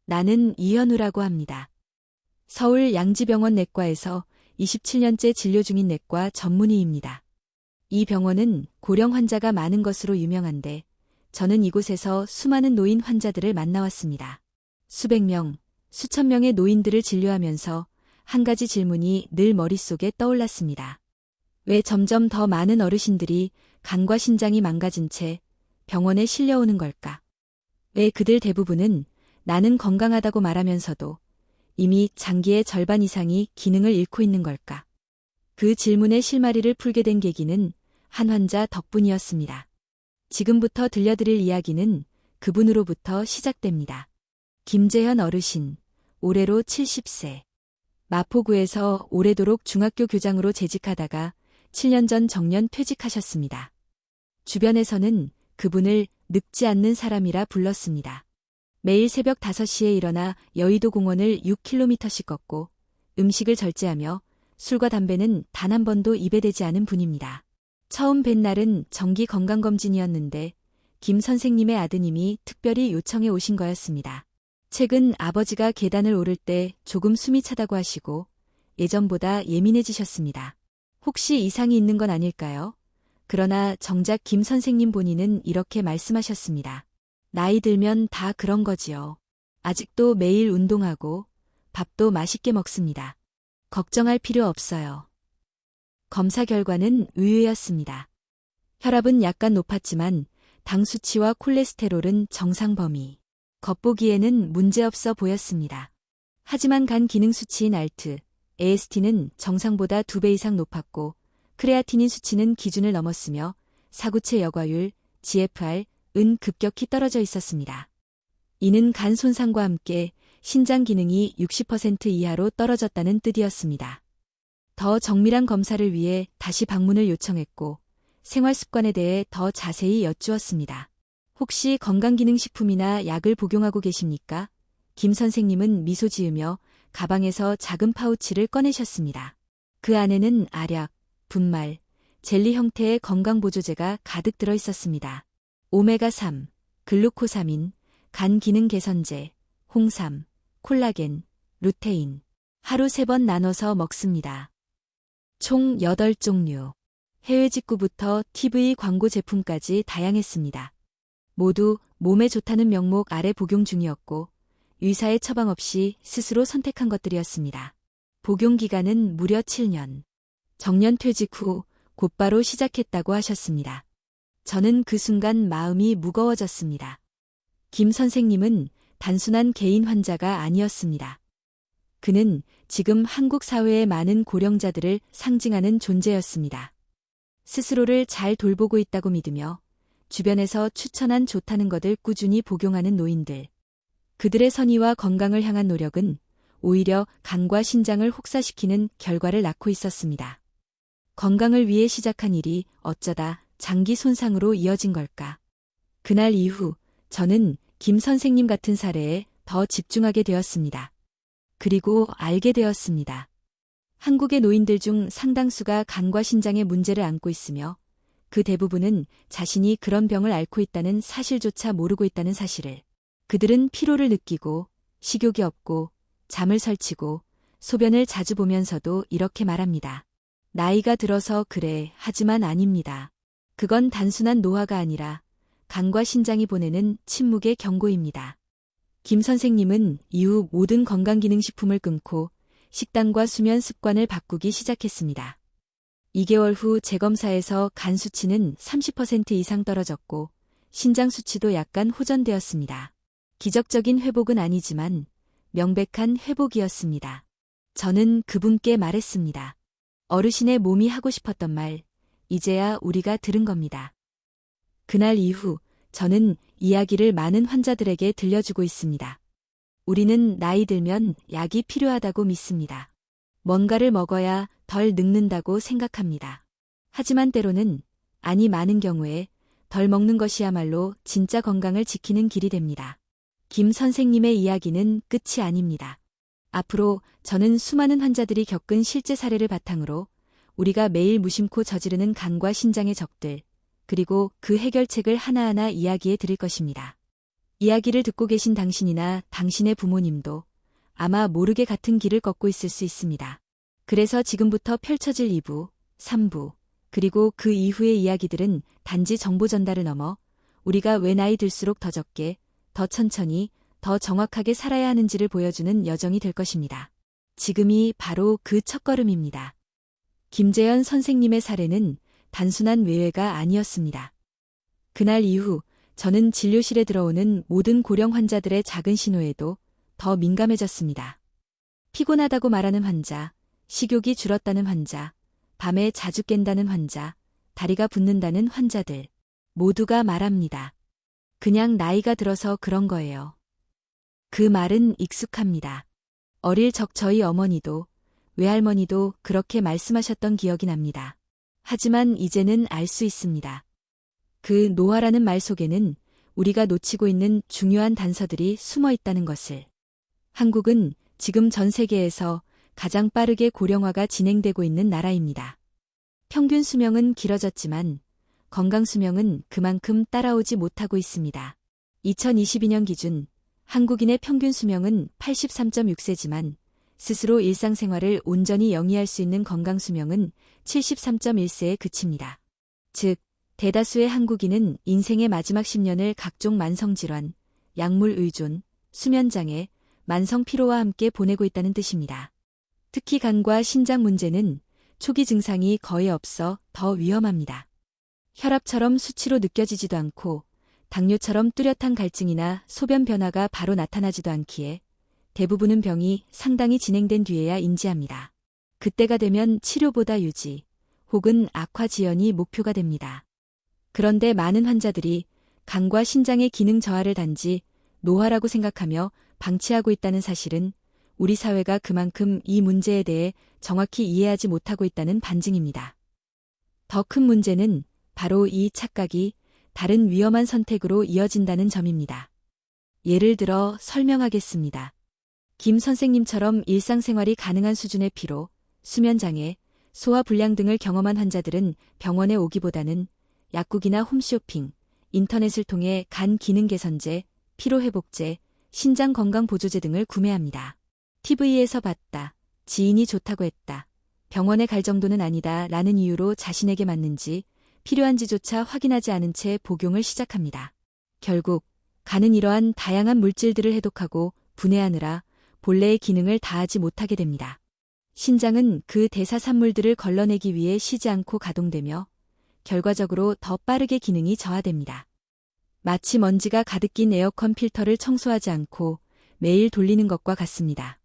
나는 이현우라고 합니다. 서울 양지병원 내과에서 27년째 진료 중인 내과 전문의입니다. 이 병원은 고령 환자가 많은 것으로 유명한데 저는 이곳에서 수많은 노인 환자들을 만나왔습니다. 수백 명, 수천 명의 노인들을 진료하면서 한 가지 질문이 늘 머릿속에 떠올랐습니다. 왜 점점 더 많은 어르신들이 간과 신장이 망가진 채 병원에 실려오는 걸까? 왜 그들 대부분은 나는 건강하다고 말하면서도 이미 장기의 절반 이상이 기능을 잃고 있는 걸까? 그 질문의 실마리를 풀게 된 계기는 한 환자 덕분이었습니다. 지금부터 들려드릴 이야기는 그분으로부터 시작됩니다. 김재현 어르신, 올해로 70세. 마포구에서 오래도록 중학교 교장으로 재직하다가 7년 전 정년 퇴직하셨습니다. 주변에서는 그분을 늙지 않는 사람이라 불렀습니다. 매일 새벽 5시에 일어나 여의도 공원을 6km씩 걷고 음식을 절제하며 술과 담배는 단 한 번도 입에 대지 않은 분입니다. 처음 뵌 날은 정기 건강검진이었는데 김 선생님의 아드님이 특별히 요청해 오신 거였습니다. 최근 아버지가 계단을 오를 때 조금 숨이 차다고 하시고 예전보다 예민해지셨습니다. 혹시 이상이 있는 건 아닐까요? 그러나 정작 김 선생님 본인은 이렇게 말씀하셨습니다. 나이 들면 다 그런 거지요. 아직도 매일 운동하고 밥도 맛있게 먹습니다. 걱정할 필요 없어요. 검사 결과는 의외였습니다. 혈압은 약간 높았지만 당 수치와 콜레스테롤은 정상 범위. 겉보기에는 문제없어 보였습니다. 하지만 간 기능 수치인 알트, AST는 정상보다 2배 이상 높았고 크레아티닌 수치는 기준을 넘었으며 사구체 여과율, GFR, 은 급격히 떨어져 있었습니다. 이는 간 손상과 함께 신장 기능이 60% 이하로 떨어졌다는 뜻이었습니다. 더 정밀한 검사를 위해 다시 방문을 요청했고 생활 습관에 대해 더 자세히 여쭈었습니다. 혹시 건강기능식품이나 약을 복용하고 계십니까? 김 선생님은 미소 지으며 가방에서 작은 파우치를 꺼내셨습니다. 그 안에는 알약, 분말, 젤리 형태의 건강보조제가 가득 들어 있었습니다. 오메가3, 글루코사민, 간 기능 개선제, 홍삼, 콜라겐, 루테인. 하루 3번 나눠서 먹습니다. 총 8종류. 해외 직구부터 TV 광고 제품까지 다양했습니다. 모두 몸에 좋다는 명목 아래 복용 중이었고 의사의 처방 없이 스스로 선택한 것들이었습니다. 복용 기간은 무려 7년. 정년 퇴직 후 곧바로 시작했다고 하셨습니다. 저는 그 순간 마음이 무거워졌습니다. 김 선생님은 단순한 개인 환자가 아니었습니다. 그는 지금 한국 사회의 많은 고령자들을 상징하는 존재였습니다. 스스로를 잘 돌보고 있다고 믿으며 주변에서 추천한 좋다는 것을 꾸준히 복용하는 노인들. 그들의 선의와 건강을 향한 노력은 오히려 간과 신장을 혹사시키는 결과를 낳고 있었습니다. 건강을 위해 시작한 일이 어쩌다 장기 손상으로 이어진 걸까? 그날 이후 저는 김 선생님 같은 사례에 더 집중하게 되었습니다. 그리고 알게 되었습니다. 한국의 노인들 중 상당수가 간과 신장의 문제를 안고 있으며 그 대부분은 자신이 그런 병을 앓고 있다는 사실조차 모르고 있다는 사실을. 그들은 피로를 느끼고 식욕이 없고 잠을 설치고 소변을 자주 보면서도 이렇게 말합니다. 나이가 들어서 그래 하지만 아닙니다. 그건 단순한 노화가 아니라 간과 신장이 보내는 침묵의 경고입니다. 김 선생님은 이후 모든 건강기능식품을 끊고 식단과 수면 습관을 바꾸기 시작했습니다. 2개월 후 재검사에서 간 수치는 30% 이상 떨어졌고 신장 수치도 약간 호전되었습니다. 기적적인 회복은 아니지만 명백한 회복이었습니다. 저는 그분께 말했습니다. 어르신의 몸이 하고 싶었던 말, 이제야 우리가 들은 겁니다. 그날 이후 저는 이야기를 많은 환자들에게 들려주고 있습니다. 우리는 나이 들면 약이 필요하다고 믿습니다. 뭔가를 먹어야 덜 늙는다고 생각합니다. 하지만 때로는, 아니 많은 경우에 덜 먹는 것이야말로 진짜 건강을 지키는 길이 됩니다. 김 선생님의 이야기는 끝이 아닙니다. 앞으로 저는 수많은 환자들이 겪은 실제 사례를 바탕으로 우리가 매일 무심코 저지르는 간과 신장의 적들, 그리고 그 해결책을 하나하나 이야기해 드릴 것입니다. 이야기를 듣고 계신 당신이나 당신의 부모님도 아마 모르게 같은 길을 걷고 있을 수 있습니다. 그래서 지금부터 펼쳐질 2부, 3부, 그리고 그 이후의 이야기들은 단지 정보 전달을 넘어 우리가 왜 나이 들수록 더 적게, 더 천천히, 더 정확하게 살아야 하는지를 보여주는 여정이 될 것입니다. 지금이 바로 그 첫걸음입니다. 김재현 선생님의 사례는 단순한 외회가 아니었습니다. 그날 이후 저는 진료실에 들어오는 모든 고령 환자들의 작은 신호에도 더 민감해졌습니다. 피곤하다고 말하는 환자, 식욕이 줄었다는 환자, 밤에 자주 깬다는 환자, 다리가 붓는다는 환자들, 모두가 말합니다. 그냥 나이가 들어서 그런 거예요. 그 말은 익숙합니다. 어릴 적 저희 어머니도, 외할머니도 그렇게 말씀하셨던 기억이 납니다. 하지만 이제는 알 수 있습니다. 그 노화라는 말 속에는 우리가 놓치고 있는 중요한 단서들이 숨어 있다는 것을. 한국은 지금 전 세계에서 가장 빠르게 고령화가 진행되고 있는 나라입니다. 평균 수명은 길어졌지만 건강 수명은 그만큼 따라오지 못하고 있습니다. 2022년 기준 한국인의 평균 수명은 83.6세지만 스스로 일상생활을 온전히 영위할 수 있는 건강 수명은 73.1세에 그칩니다. 즉, 대다수의 한국인은 인생의 마지막 10년을 각종 만성질환, 약물 의존, 수면장애, 만성 피로와 함께 보내고 있다는 뜻입니다. 특히 간과 신장 문제는 초기 증상이 거의 없어 더 위험합니다. 혈압처럼 수치로 느껴지지도 않고 당뇨처럼 뚜렷한 갈증이나 소변 변화가 바로 나타나지도 않기에 대부분은 병이 상당히 진행된 뒤에야 인지합니다. 그때가 되면 치료보다 유지 혹은 악화 지연이 목표가 됩니다. 그런데 많은 환자들이 간과 신장의 기능 저하를 단지 노화라고 생각하며 방치하고 있다는 사실은 우리 사회가 그만큼 이 문제에 대해 정확히 이해하지 못하고 있다는 반증입니다. 더 큰 문제는 바로 이 착각이 다른 위험한 선택으로 이어진다는 점입니다. 예를 들어 설명하겠습니다. 김 선생님처럼 일상생활이 가능한 수준의 피로, 수면장애, 소화불량 등을 경험한 환자들은 병원에 오기보다는 약국이나 홈쇼핑, 인터넷을 통해 간 기능 개선제, 피로회복제, 신장 건강 보조제 등을 구매합니다. TV에서 봤다, 지인이 좋다고 했다, 병원에 갈 정도는 아니다 라는 이유로 자신에게 맞는지 필요한지조차 확인하지 않은 채 복용을 시작합니다. 결국 간은 이러한 다양한 물질들을 해독하고 분해하느라 본래의 기능을 다하지 못하게 됩니다. 신장은 그 대사산물들을 걸러내기 위해 쉬지 않고 가동되며 결과적으로 더 빠르게 기능이 저하됩니다. 마치 먼지가 가득 낀 에어컨 필터를 청소하지 않고 매일 돌리는 것과 같습니다.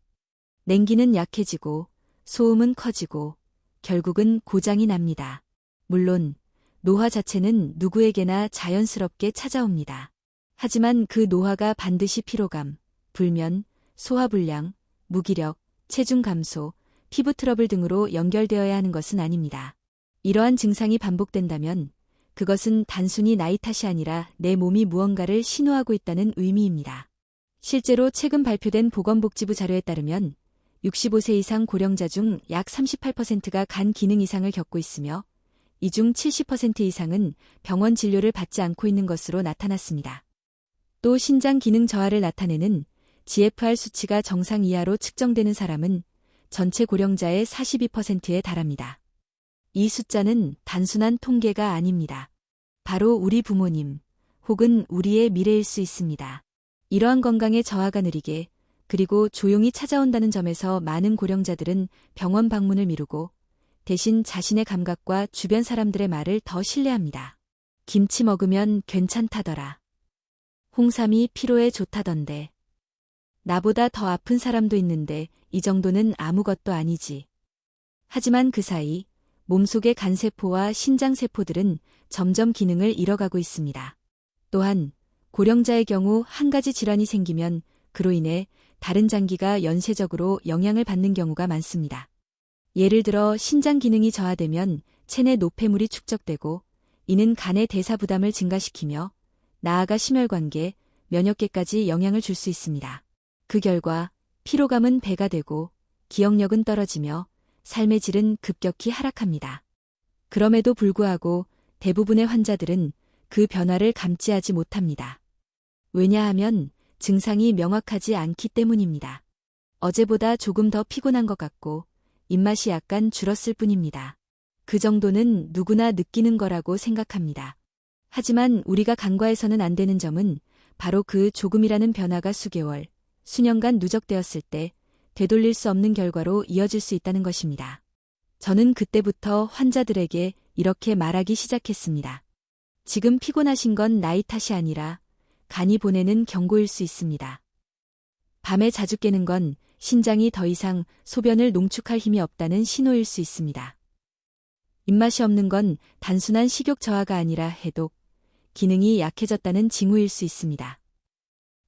냉기는 약해지고 소음은 커지고 결국은 고장이 납니다. 물론 노화 자체는 누구에게나 자연스럽게 찾아옵니다. 하지만 그 노화가 반드시 피로감, 불면, 소화불량, 무기력, 체중 감소, 피부 트러블 등으로 연결되어야 하는 것은 아닙니다. 이러한 증상이 반복된다면 그것은 단순히 나이 탓이 아니라 내 몸이 무언가를 신호하고 있다는 의미입니다. 실제로 최근 발표된 보건복지부 자료에 따르면 65세 이상 고령자 중 약 38%가 간 기능 이상을 겪고 있으며 이 중 70% 이상은 병원 진료를 받지 않고 있는 것으로 나타났습니다. 또 신장 기능 저하를 나타내는 GFR 수치가 정상 이하로 측정되는 사람은 전체 고령자의 42%에 달합니다. 이 숫자는 단순한 통계가 아닙니다. 바로 우리 부모님 혹은 우리의 미래일 수 있습니다. 이러한 건강의 저하가 느리게 그리고 조용히 찾아온다는 점에서 많은 고령자들은 병원 방문을 미루고 대신 자신의 감각과 주변 사람들의 말을 더 신뢰합니다. 김치 먹으면 괜찮다더라. 홍삼이 피로에 좋다던데. 나보다 더 아픈 사람도 있는데 이 정도는 아무것도 아니지. 하지만 그 사이 몸속의 간세포와 신장세포들은 점점 기능을 잃어가고 있습니다. 또한 고령자의 경우 한 가지 질환이 생기면 그로 인해 다른 장기가 연쇄적으로 영향을 받는 경우가 많습니다. 예를 들어 신장 기능이 저하되면 체내 노폐물이 축적되고 이는 간의 대사 부담을 증가시키며 나아가 심혈관계, 면역계까지 영향을 줄 수 있습니다. 그 결과 피로감은 배가 되고 기억력은 떨어지며 삶의 질은 급격히 하락합니다. 그럼에도 불구하고 대부분의 환자들은 그 변화를 감지하지 못합니다. 왜냐하면 증상이 명확하지 않기 때문입니다. 어제보다 조금 더 피곤한 것 같고 입맛이 약간 줄었을 뿐입니다. 그 정도는 누구나 느끼는 거라고 생각합니다. 하지만 우리가 간과해서는 안 되는 점은 바로 그 조금이라는 변화가 수개월, 수년간 누적되었을 때 되돌릴 수 없는 결과로 이어질 수 있다는 것입니다. 저는 그때부터 환자들에게 이렇게 말하기 시작했습니다. 지금 피곤하신 건 나이 탓이 아니라 간이 보내는 경고일 수 있습니다. 밤에 자주 깨는 건 신장이 더 이상 소변을 농축할 힘이 없다는 신호일 수 있습니다. 입맛이 없는 건 단순한 식욕 저하가 아니라 해독, 기능이 약해졌다는 징후일 수 있습니다.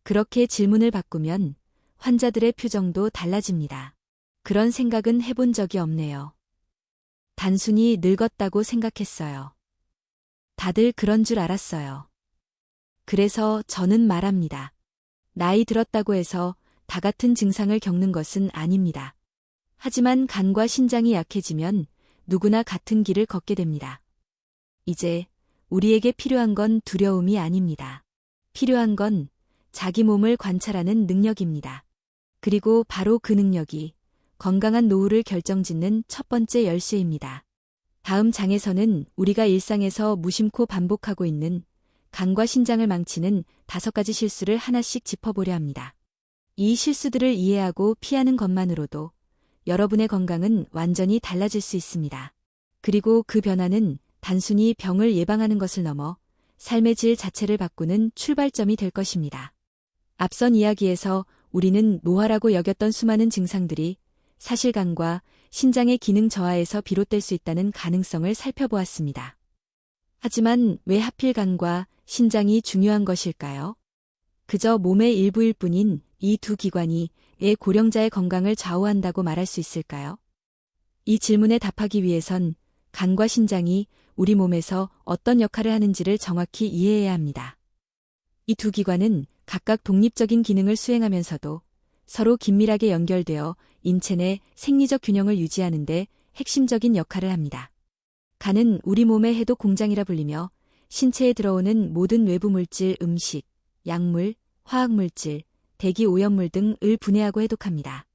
그렇게 질문을 바꾸면 환자들의 표정도 달라집니다. 그런 생각은 해본 적이 없네요. 단순히 늙었다고 생각했어요. 다들 그런 줄 알았어요. 그래서 저는 말합니다. 나이 들었다고 해서 다 같은 증상을 겪는 것은 아닙니다. 하지만 간과 신장이 약해지면 누구나 같은 길을 걷게 됩니다. 이제 우리에게 필요한 건 두려움이 아닙니다. 필요한 건 자기 몸을 관찰하는 능력입니다. 그리고 바로 그 능력이 건강한 노후를 결정짓는 첫 번째 열쇠입니다. 다음 장에서는 우리가 일상에서 무심코 반복하고 있는 간과 신장을 망치는 5가지 실수를 하나씩 짚어보려 합니다. 이 실수들을 이해하고 피하는 것만으로도 여러분의 건강은 완전히 달라질 수 있습니다. 그리고 그 변화는 단순히 병을 예방하는 것을 넘어 삶의 질 자체를 바꾸는 출발점이 될 것입니다. 앞선 이야기에서 우리는 노화라고 여겼던 수많은 증상들이 사실 간과 신장의 기능 저하에서 비롯될 수 있다는 가능성을 살펴보았습니다. 하지만 왜 하필 간과 신장이 중요한 것일까요? 그저 몸의 일부일 뿐인 이 두 기관이 왜 고령자의 건강을 좌우한다고 말할 수 있을까요? 이 질문에 답하기 위해선 간과 신장이 우리 몸에서 어떤 역할을 하는지를 정확히 이해해야 합니다. 이 두 기관은 각각 독립적인 기능을 수행하면서도 서로 긴밀하게 연결되어 인체 내 생리적 균형을 유지하는 데 핵심적인 역할을 합니다. 간은 우리 몸의 해독 공장이라 불리며 신체에 들어오는 모든 외부 물질, 음식, 약물, 화학물질, 대기 오염물 등을 분해하고 해독합니다.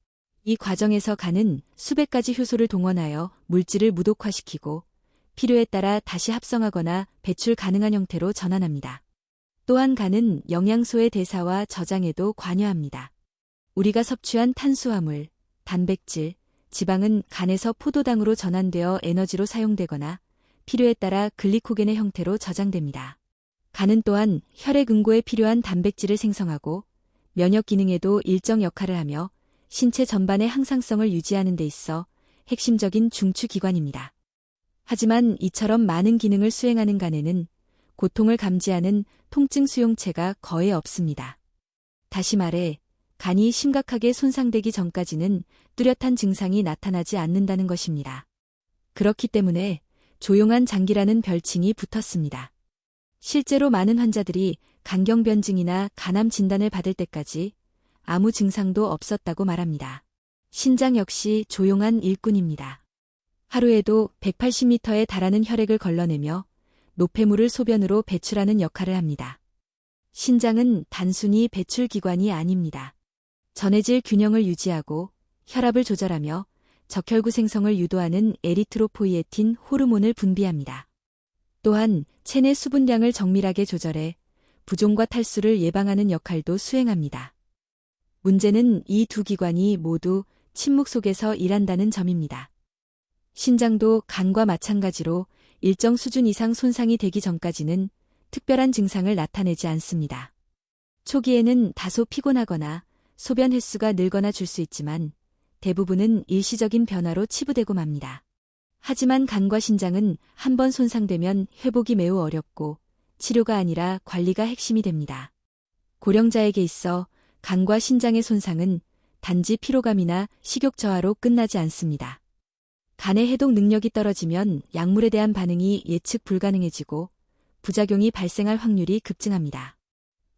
이 과정에서 간은 수백 가지 효소를 동원하여 물질을 무독화시키고 필요에 따라 다시 합성하거나 배출 가능한 형태로 전환합니다. 또한 간은 영양소의 대사와 저장에도 관여합니다. 우리가 섭취한 탄수화물, 단백질, 지방은 간에서 포도당으로 전환되어 에너지로 사용되거나 필요에 따라 글리코겐의 형태로 저장됩니다. 간은 또한 혈액 응고에 필요한 단백질을 생성하고 면역 기능에도 일정 역할을 하며 신체 전반의 항상성을 유지하는 데 있어 핵심적인 중추기관입니다. 하지만 이처럼 많은 기능을 수행하는 간에는 고통을 감지하는 통증 수용체가 거의 없습니다. 다시 말해 간이 심각하게 손상되기 전까지는 뚜렷한 증상이 나타나지 않는다는 것입니다. 그렇기 때문에 조용한 장기라는 별칭이 붙었습니다. 실제로 많은 환자들이 간경변증이나 간암 진단을 받을 때까지 아무 증상도 없었다고 말합니다. 신장 역시 조용한 일꾼입니다. 하루에도 180m에 달하는 혈액을 걸러내며 노폐물을 소변으로 배출하는 역할을 합니다. 신장은 단순히 배출기관이 아닙니다. 전해질 균형을 유지하고 혈압을 조절하며 적혈구 생성을 유도하는 에리트로포이에틴 호르몬을 분비합니다. 또한 체내 수분량을 정밀하게 조절해 부종과 탈수를 예방하는 역할도 수행합니다. 문제는 이 두 기관이 모두 침묵 속에서 일한다는 점입니다. 신장도 간과 마찬가지로 일정 수준 이상 손상이 되기 전까지는 특별한 증상을 나타내지 않습니다. 초기에는 다소 피곤하거나 소변 횟수가 늘거나 줄 수 있지만 대부분은 일시적인 변화로 치부되고 맙니다. 하지만 간과 신장은 한번 손상되면 회복이 매우 어렵고 치료가 아니라 관리가 핵심이 됩니다. 고령자에게 있어 간과 신장의 손상은 단지 피로감이나 식욕 저하로 끝나지 않습니다. 간의 해독 능력이 떨어지면 약물에 대한 반응이 예측 불가능해지고 부작용이 발생할 확률이 급증합니다.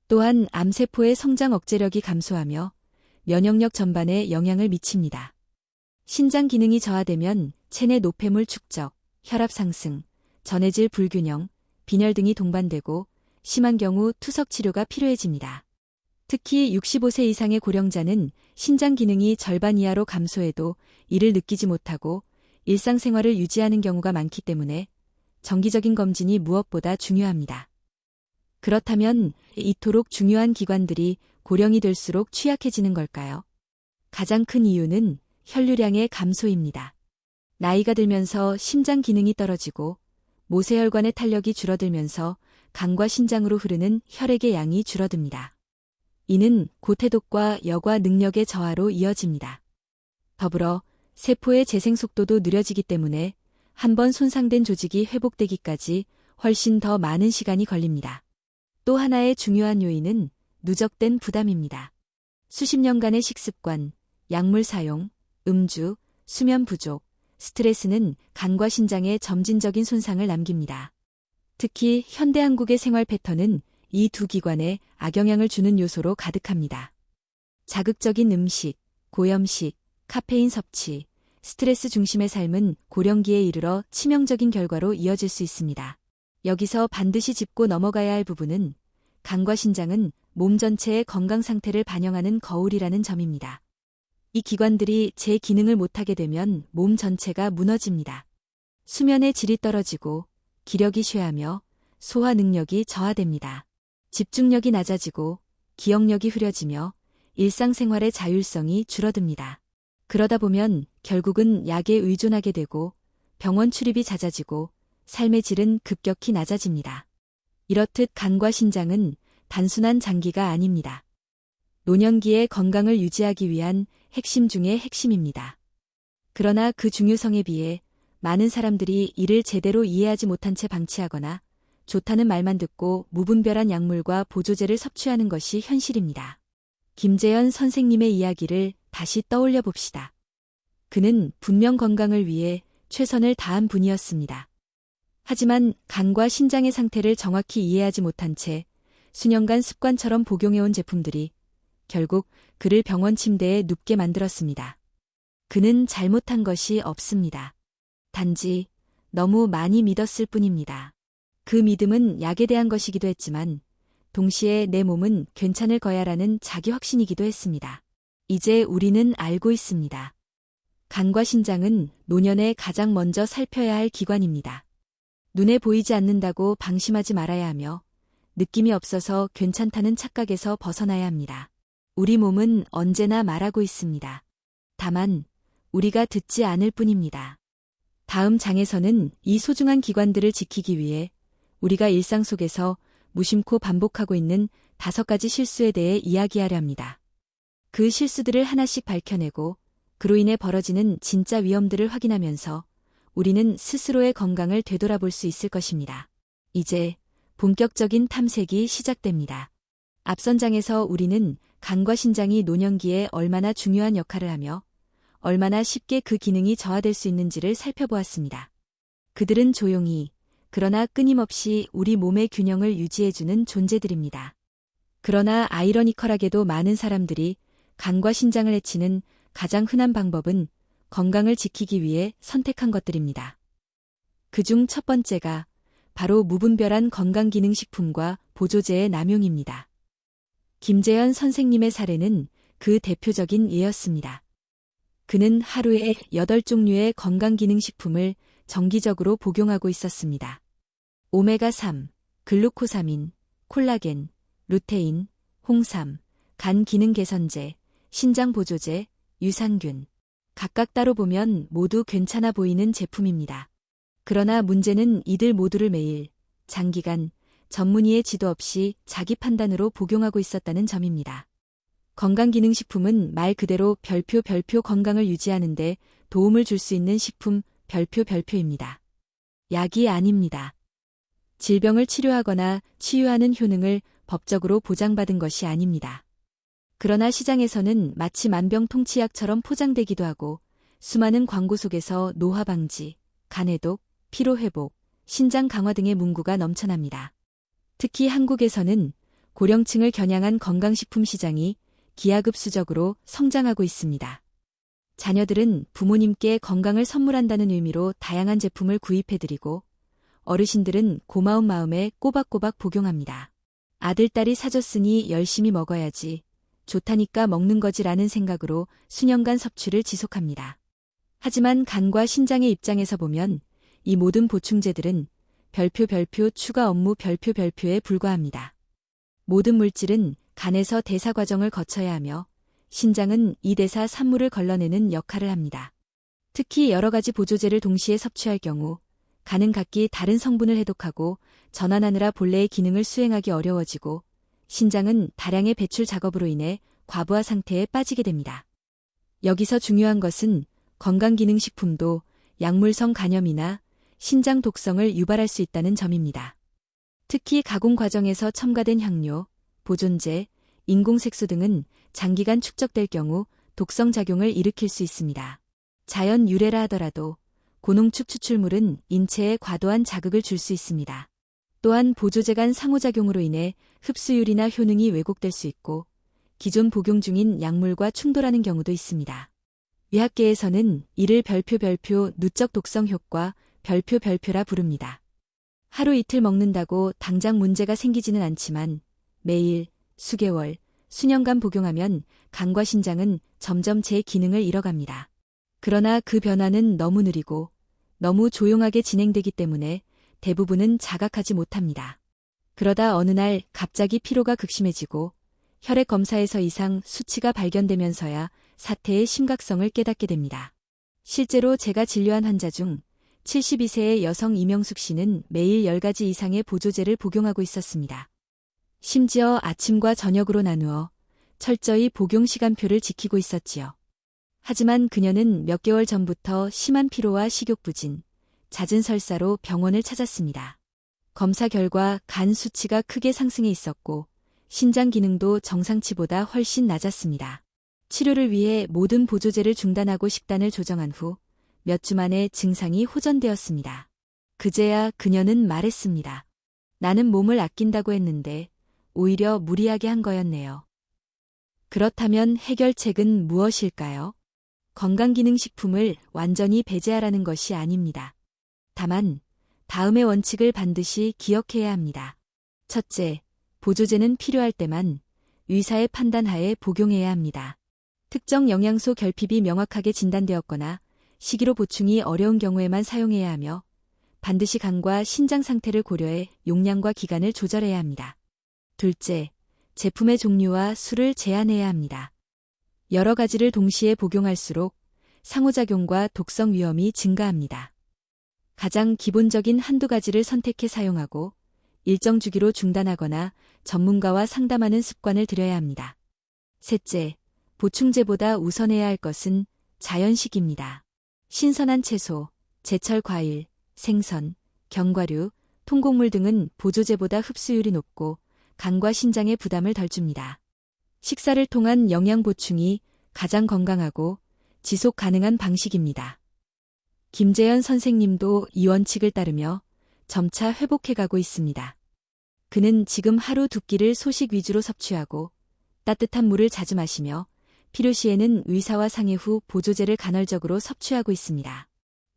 또한 암세포의 성장 억제력이 감소하며 면역력 전반에 영향을 미칩니다. 신장 기능이 저하되면 체내 노폐물 축적, 혈압 상승, 전해질 불균형, 빈혈 등이 동반되고 심한 경우 투석 치료가 필요해집니다. 특히 65세 이상의 고령자는 신장 기능이 절반 이하로 감소해도 이를 느끼지 못하고 일상생활을 유지하는 경우가 많기 때문에 정기적인 검진이 무엇보다 중요합니다. 그렇다면 이토록 중요한 기관들이 고령이 될수록 취약해지는 걸까요? 가장 큰 이유는 혈류량의 감소입니다. 나이가 들면서 심장 기능이 떨어지고 모세혈관의 탄력이 줄어들면서 간과 신장으로 흐르는 혈액의 양이 줄어듭니다. 이는 고태독과 여과 능력의 저하로 이어집니다. 더불어 세포의 재생 속도도 느려지기 때문에 한번 손상된 조직이 회복되기까지 훨씬 더 많은 시간이 걸립니다. 또 하나의 중요한 요인은 누적된 부담입니다. 수십 년간의 식습관, 약물 사용, 음주, 수면 부족, 스트레스는 간과 신장에 점진적인 손상을 남깁니다. 특히 현대 한국의 생활 패턴은 이 두 기관에 악영향을 주는 요소로 가득합니다. 자극적인 음식, 고염식, 카페인 섭취, 스트레스 중심의 삶은 고령기에 이르러 치명적인 결과로 이어질 수 있습니다. 여기서 반드시 짚고 넘어가야 할 부분은 간과 신장은 몸 전체의 건강 상태를 반영하는 거울이라는 점입니다. 이 기관들이 제 기능을 못하게 되면 몸 전체가 무너집니다. 수면의 질이 떨어지고 기력이 쇠하며 소화 능력이 저하됩니다. 집중력이 낮아지고 기억력이 흐려지며 일상생활의 자율성이 줄어듭니다. 그러다 보면 결국은 약에 의존하게 되고 병원 출입이 잦아지고 삶의 질은 급격히 낮아집니다. 이렇듯 간과 신장은 단순한 장기가 아닙니다. 노년기의 건강을 유지하기 위한 핵심 중의 핵심입니다. 그러나 그 중요성에 비해 많은 사람들이 이를 제대로 이해하지 못한 채 방치하거나 좋다는 말만 듣고 무분별한 약물과 보조제를 섭취하는 것이 현실입니다. 김재현 선생님의 이야기를 다시 떠올려 봅시다. 그는 분명 건강을 위해 최선을 다한 분이었습니다. 하지만 간과 신장의 상태를 정확히 이해하지 못한 채 수년간 습관처럼 복용해온 제품들이 결국 그를 병원 침대에 눕게 만들었습니다. 그는 잘못한 것이 없습니다. 단지 너무 많이 믿었을 뿐입니다. 그 믿음은 약에 대한 것이기도 했지만 동시에 내 몸은 괜찮을 거야라는 자기 확신이기도 했습니다. 이제 우리는 알고 있습니다. 간과 신장은 노년에 가장 먼저 살펴야 할 기관입니다. 눈에 보이지 않는다고 방심하지 말아야 하며 느낌이 없어서 괜찮다는 착각에서 벗어나야 합니다. 우리 몸은 언제나 말하고 있습니다. 다만 우리가 듣지 않을 뿐입니다. 다음 장에서는 이 소중한 기관들을 지키기 위해 우리가 일상 속에서 무심코 반복하고 있는 5가지 실수에 대해 이야기하려 합니다. 그 실수들을 하나씩 밝혀내고 그로 인해 벌어지는 진짜 위험들을 확인하면서 우리는 스스로의 건강을 되돌아볼 수 있을 것입니다. 이제 본격적인 탐색이 시작됩니다. 앞선 장에서 우리는 간과 신장이 노년기에 얼마나 중요한 역할을 하며 얼마나 쉽게 그 기능이 저하될 수 있는지를 살펴보았습니다. 그들은 조용히 그러나 끊임없이 우리 몸의 균형을 유지해주는 존재들입니다. 그러나 아이러니컬하게도 많은 사람들이 간과 신장을 해치는 가장 흔한 방법은 건강을 지키기 위해 선택한 것들입니다. 그중 첫 번째가 바로 무분별한 건강기능식품과 보조제의 남용입니다. 김재현 선생님의 사례는 그 대표적인 예였습니다. 그는 하루에 8종류의 건강기능식품을 정기적으로 복용하고 있었습니다. 오메가3, 글루코사민, 콜라겐, 루테인, 홍삼, 간 기능 개선제, 신장 보조제, 유산균. 각각 따로 보면 모두 괜찮아 보이는 제품입니다. 그러나 문제는 이들 모두를 매일, 장기간, 전문의의 지도 없이 자기 판단으로 복용하고 있었다는 점입니다. 건강기능식품은 말 그대로 별표 건강을 유지하는 데 도움을 줄 수 있는 식품 별표입니다. 약이 아닙니다. 질병을 치료하거나 치유하는 효능을 법적으로 보장받은 것이 아닙니다. 그러나 시장에서는 마치 만병통치약처럼 포장되기도 하고 수많은 광고 속에서 노화 방지, 간해독, 피로회복, 신장 강화 등의 문구가 넘쳐납니다. 특히 한국에서는 고령층을 겨냥한 건강식품 시장이 기하급수적으로 성장하고 있습니다. 자녀들은 부모님께 건강을 선물한다는 의미로 다양한 제품을 구입해드리고 어르신들은 고마운 마음에 꼬박꼬박 복용합니다. 아들, 딸이 사줬으니 열심히 먹어야지. 좋다니까 먹는 거지라는 생각으로 수년간 섭취를 지속합니다. 하지만 간과 신장의 입장에서 보면 이 모든 보충제들은 별표 추가 업무 별표에 불과합니다. 모든 물질은 간에서 대사 과정을 거쳐야 하며 신장은 이 대사 산물을 걸러내는 역할을 합니다. 특히 여러 가지 보조제를 동시에 섭취할 경우 간은 각기 다른 성분을 해독하고 전환하느라 본래의 기능을 수행하기 어려워지고 신장은 다량의 배출 작업으로 인해 과부하 상태에 빠지게 됩니다. 여기서 중요한 것은 건강기능식품도 약물성 간염이나 신장 독성을 유발할 수 있다는 점입니다. 특히 가공 과정에서 첨가된 향료, 보존제, 인공색소 등은 장기간 축적될 경우 독성 작용을 일으킬 수 있습니다. 자연 유래라 하더라도 고농축 추출물은 인체에 과도한 자극을 줄 수 있습니다. 또한 보조제 간 상호작용으로 인해 흡수율이나 효능이 왜곡될 수 있고 기존 복용 중인 약물과 충돌하는 경우도 있습니다. 의학계에서는 이를 별표 누적 독성 효과 별표라 부릅니다. 하루 이틀 먹는다고 당장 문제가 생기지는 않지만 매일, 수개월, 수년간 복용하면 간과 신장은 점점 제 기능을 잃어갑니다. 그러나 그 변화는 너무 느리고 너무 조용하게 진행되기 때문에 대부분은 자각하지 못합니다. 그러다 어느 날 갑자기 피로가 극심해지고 혈액 검사에서 이상 수치가 발견되면서야 사태의 심각성을 깨닫게 됩니다. 실제로 제가 진료한 환자 중 72세의 여성 이명숙 씨는 매일 10가지 이상의 보조제를 복용하고 있었습니다. 심지어 아침과 저녁으로 나누어 철저히 복용 시간표를 지키고 있었지요. 하지만 그녀는 몇 개월 전부터 심한 피로와 식욕부진, 잦은 설사로 병원을 찾았습니다. 검사 결과 간 수치가 크게 상승해 있었고 신장 기능도 정상치보다 훨씬 낮았습니다. 치료를 위해 모든 보조제를 중단하고 식단을 조정한 후 몇 주 만에 증상이 호전되었습니다. 그제야 그녀는 말했습니다. 나는 몸을 아낀다고 했는데 오히려 무리하게 한 거였네요. 그렇다면 해결책은 무엇일까요? 건강기능식품을 완전히 배제하라는 것이 아닙니다. 다만 다음의 원칙을 반드시 기억해야 합니다. 첫째, 보조제는 필요할 때만 의사의 판단하에 복용해야 합니다. 특정 영양소 결핍이 명확하게 진단되었거나 식이로 보충이 어려운 경우에만 사용해야 하며 반드시 간과 신장 상태를 고려해 용량과 기간을 조절해야 합니다. 둘째, 제품의 종류와 수를 제한해야 합니다. 여러 가지를 동시에 복용할수록 상호작용과 독성 위험이 증가합니다. 가장 기본적인 한두 가지를 선택해 사용하고 일정 주기로 중단하거나 전문가와 상담하는 습관을 들여야 합니다. 셋째, 보충제보다 우선해야 할 것은 자연식입니다. 신선한 채소, 제철 과일, 생선, 견과류, 통곡물 등은 보조제보다 흡수율이 높고 간과 신장에 부담을 덜 줍니다. 식사를 통한 영양 보충이 가장 건강하고 지속 가능한 방식입니다. 김재현 선생님도 이 원칙을 따르며 점차 회복해가고 있습니다. 그는 지금 하루 2끼를 소식 위주로 섭취하고 따뜻한 물을 자주 마시며 필요시에는 의사와 상의 후 보조제를 간헐적으로 섭취하고 있습니다.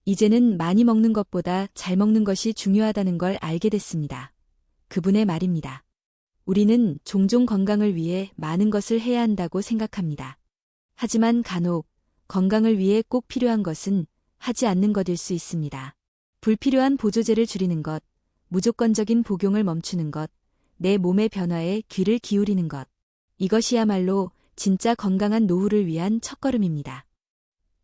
이제는 많이 먹는 것보다 잘 먹는 것이 중요하다는 걸 알게 됐습니다. 그분의 말입니다. 우리는 종종 건강을 위해 많은 것을 해야 한다고 생각합니다. 하지만 간혹 건강을 위해 꼭 필요한 것은 하지 않는 것일 수 있습니다. 불필요한 보조제를 줄이는 것, 무조건적인 복용을 멈추는 것, 내 몸의 변화에 귀를 기울이는 것. 이것이야말로 진짜 건강한 노후를 위한 첫걸음입니다.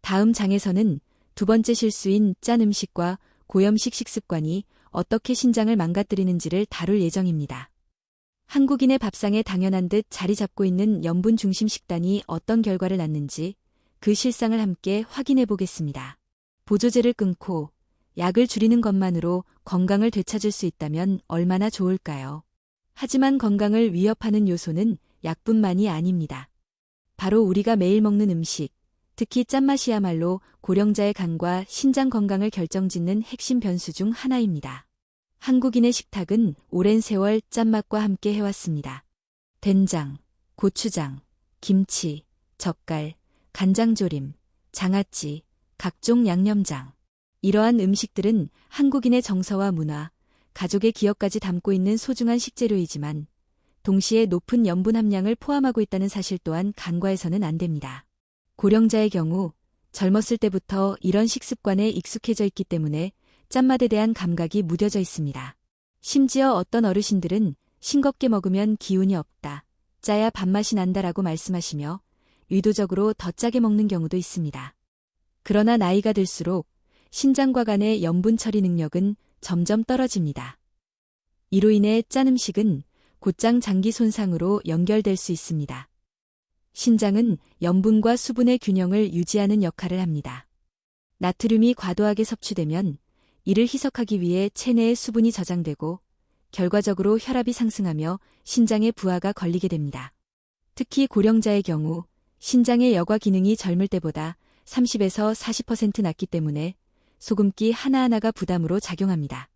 다음 장에서는 두 번째 실수인 짠 음식과 고염식 식습관이 어떻게 신장을 망가뜨리는지를 다룰 예정입니다. 한국인의 밥상에 당연한 듯 자리 잡고 있는 염분 중심 식단이 어떤 결과를 낳는지 그 실상을 함께 확인해 보겠습니다. 보조제를 끊고 약을 줄이는 것만으로 건강을 되찾을 수 있다면 얼마나 좋을까요? 하지만 건강을 위협하는 요소는 약뿐만이 아닙니다. 바로 우리가 매일 먹는 음식, 특히 짠맛이야말로 고령자의 간과 신장 건강을 결정짓는 핵심 변수 중 하나입니다. 한국인의 식탁은 오랜 세월 짠맛과 함께 해왔습니다. 된장, 고추장, 김치, 젓갈, 간장조림, 장아찌, 각종 양념장. 이러한 음식들은 한국인의 정서와 문화, 가족의 기억까지 담고 있는 소중한 식재료이지만 동시에 높은 염분 함량을 포함하고 있다는 사실 또한 간과해서는 안 됩니다. 고령자의 경우 젊었을 때부터 이런 식습관에 익숙해져 있기 때문에 짠맛에 대한 감각이 무뎌져 있습니다. 심지어 어떤 어르신들은 싱겁게 먹으면 기운이 없다, 짜야 밥맛이 난다라고 말씀하시며 의도적으로 더 짜게 먹는 경우도 있습니다. 그러나 나이가 들수록 신장과 간의 염분 처리 능력은 점점 떨어집니다. 이로 인해 짠 음식은 곧장 장기 손상으로 연결될 수 있습니다. 신장은 염분과 수분의 균형을 유지하는 역할을 합니다. 나트륨이 과도하게 섭취되면 이를 희석하기 위해 체내에 수분이 저장되고 결과적으로 혈압이 상승하며 신장에 부하가 걸리게 됩니다. 특히 고령자의 경우 신장의 여과 기능이 젊을 때보다 30에서 40% 낮기 때문에 소금기 하나하나가 부담으로 작용합니다.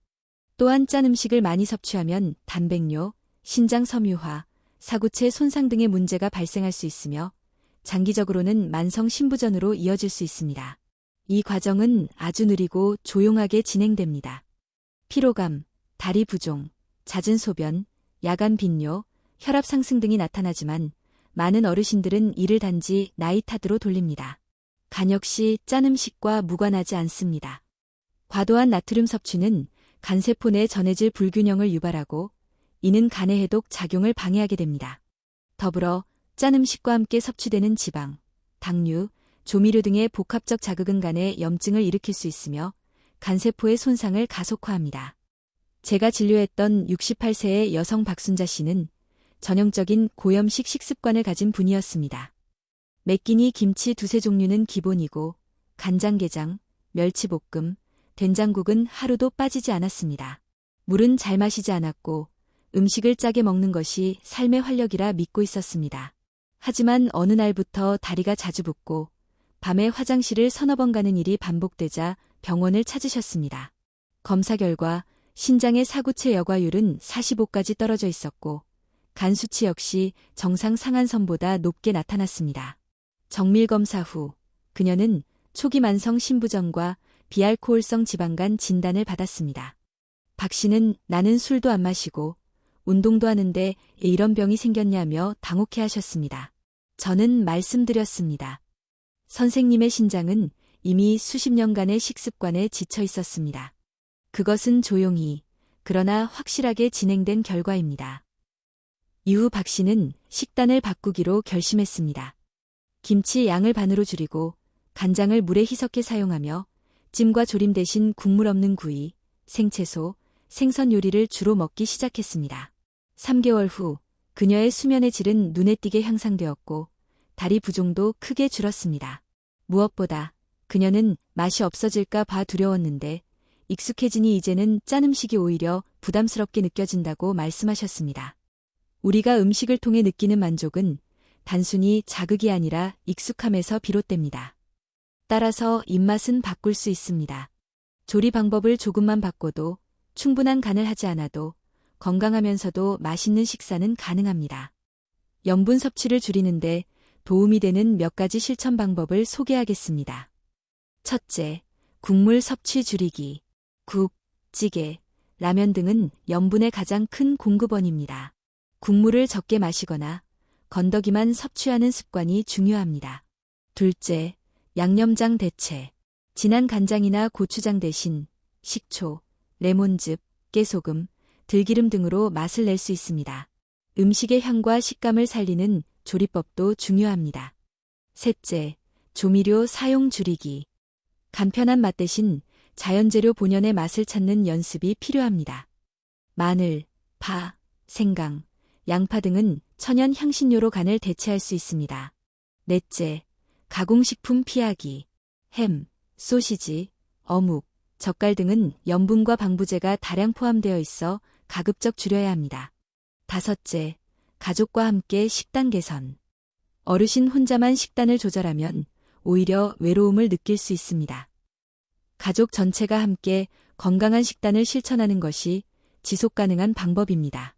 또한 짠 음식을 많이 섭취하면 단백뇨, 신장 섬유화, 사구체 손상 등의 문제가 발생할 수 있으며 장기적으로는 만성 신부전으로 이어질 수 있습니다. 이 과정은 아주 느리고 조용하게 진행됩니다. 피로감, 다리 부종, 잦은 소변, 야간 빈뇨, 혈압 상승 등이 나타나지만 많은 어르신들은 이를 단지 나이 탓으로 돌립니다. 간 역시 짠 음식과 무관하지 않습니다. 과도한 나트륨 섭취는 간세포 내 전해질 불균형을 유발하고 이는 간의 해독 작용을 방해하게 됩니다. 더불어 짠 음식과 함께 섭취되는 지방, 당류, 조미료 등의 복합적 자극은 간에 염증을 일으킬 수 있으며 간세포의 손상을 가속화합니다. 제가 진료했던 68세의 여성 박순자 씨는 전형적인 고염식 식습관을 가진 분이었습니다. 맵기니 김치 두세 종류는 기본이고 간장게장, 멸치볶음, 된장국은 하루도 빠지지 않았습니다. 물은 잘 마시지 않았고 음식을 짜게 먹는 것이 삶의 활력이라 믿고 있었습니다. 하지만 어느 날부터 다리가 자주 붓고 밤에 화장실을 서너 번 가는 일이 반복되자 병원을 찾으셨습니다. 검사 결과 신장의 사구체 여과율은 45까지 떨어져 있었고 간 수치 역시 정상 상한선보다 높게 나타났습니다. 정밀 검사 후 그녀는 초기 만성 신부전과 비알코올성 지방간 진단을 받았습니다. 박 씨는 나는 술도 안 마시고 운동도 하는데 왜 이런 병이 생겼냐며 당혹해하셨습니다. 저는 말씀드렸습니다. 선생님의 신장은 이미 수십 년간의 식습관에 지쳐 있었습니다. 그것은 조용히 그러나 확실하게 진행된 결과입니다. 이후 박 씨는 식단을 바꾸기로 결심했습니다. 김치 양을 반으로 줄이고 간장을 물에 희석해 사용하며 찜과 조림 대신 국물 없는 구이, 생채소, 생선 요리를 주로 먹기 시작했습니다. 3개월 후 그녀의 수면의 질은 눈에 띄게 향상되었고 다리 부종도 크게 줄었습니다. 무엇보다 그녀는 맛이 없어질까 봐 두려웠는데 익숙해지니 이제는 짠 음식이 오히려 부담스럽게 느껴진다고 말씀하셨습니다. 우리가 음식을 통해 느끼는 만족은 단순히 자극이 아니라 익숙함에서 비롯됩니다. 따라서 입맛은 바꿀 수 있습니다. 조리 방법을 조금만 바꿔도 충분한 간을 하지 않아도 건강하면서도 맛있는 식사는 가능합니다. 염분 섭취를 줄이는데 도움이 되는 몇 가지 실천 방법을 소개하겠습니다. 첫째, 국물 섭취 줄이기. 국, 찌개, 라면 등은 염분의 가장 큰 공급원입니다. 국물을 적게 마시거나 건더기만 섭취하는 습관이 중요합니다. 둘째, 양념장 대체. 진한 간장이나 고추장 대신 식초, 레몬즙, 깨소금, 들기름 등으로 맛을 낼 수 있습니다. 음식의 향과 식감을 살리는 조리법도 중요합니다. 셋째, 조미료 사용 줄이기. 간편한 맛 대신 자연재료 본연의 맛을 찾는 연습이 필요합니다. 마늘, 파, 생강, 양파 등은 천연 향신료로 간을 대체할 수 있습니다. 넷째, 가공식품 피하기. 햄, 소시지, 어묵, 젓갈 등은 염분과 방부제가 다량 포함되어 있어 가급적 줄여야 합니다. 다섯째, 가족과 함께 식단 개선. 어르신 혼자만 식단을 조절하면 오히려 외로움을 느낄 수 있습니다. 가족 전체가 함께 건강한 식단을 실천하는 것이 지속 가능한 방법입니다.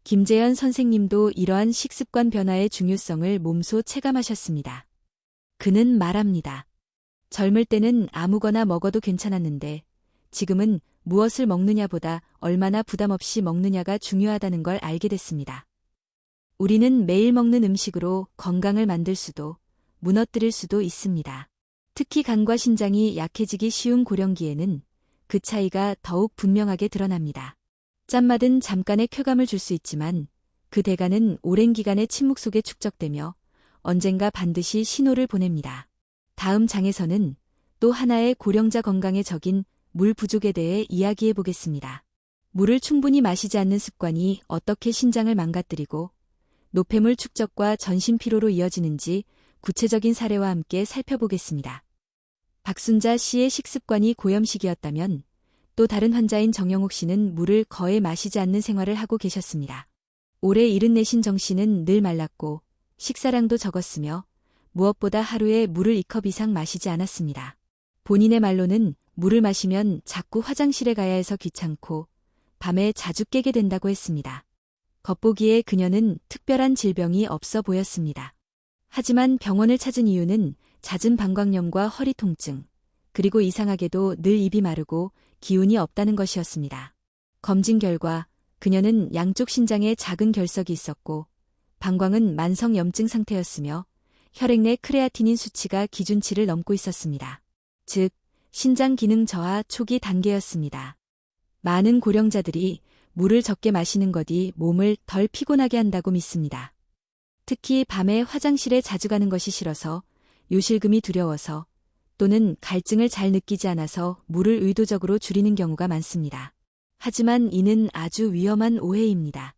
김재현 선생님도 이러한 식습관 변화의 중요성을 몸소 체감하셨습니다. 그는 말합니다. 젊을 때는 아무거나 먹어도 괜찮았는데 지금은 무엇을 먹느냐보다 얼마나 부담 없이 먹느냐가 중요하다는 걸 알게 됐습니다. 우리는 매일 먹는 음식으로 건강을 만들 수도 무너뜨릴 수도 있습니다. 특히 간과 신장이 약해지기 쉬운 고령기에는 그 차이가 더욱 분명하게 드러납니다. 짠맛은 잠깐의 쾌감을 줄 수 있지만 그 대가는 오랜 기간의 침묵 속에 축적되며 언젠가 반드시 신호를 보냅니다. 다음 장에서는 또 하나의 고령자 건강의 적인 물 부족에 대해 이야기해 보겠습니다. 물을 충분히 마시지 않는 습관이 어떻게 신장을 망가뜨리고 노폐물 축적과 전신 피로로 이어지는지 구체적인 사례와 함께 살펴보겠습니다. 박순자 씨의 식습관이 고염식이었다면 또 다른 환자인 정영욱 씨는 물을 거의 마시지 않는 생활을 하고 계셨습니다. 올해 74신 정 씨는 늘 말랐고 식사량도 적었으며 무엇보다 하루에 물을 2컵 이상 마시지 않았습니다. 본인의 말로는 물을 마시면 자꾸 화장실에 가야 해서 귀찮고 밤에 자주 깨게 된다고 했습니다. 겉보기에 그녀는 특별한 질병이 없어 보였습니다. 하지만 병원을 찾은 이유는 잦은 방광염과 허리 통증, 그리고 이상하게도 늘 입이 마르고 기운이 없다는 것이었습니다. 검진 결과 그녀는 양쪽 신장에 작은 결석이 있었고 방광은 만성염증 상태였으며 혈액 내 크레아티닌 수치가 기준치를 넘고 있었습니다. 즉, 신장 기능 저하 초기 단계였습니다. 많은 고령자들이 물을 적게 마시는 것이 몸을 덜 피곤하게 한다고 믿습니다. 특히 밤에 화장실에 자주 가는 것이 싫어서, 요실금이 두려워서, 또는 갈증을 잘 느끼지 않아서 물을 의도적으로 줄이는 경우가 많습니다. 하지만 이는 아주 위험한 오해입니다.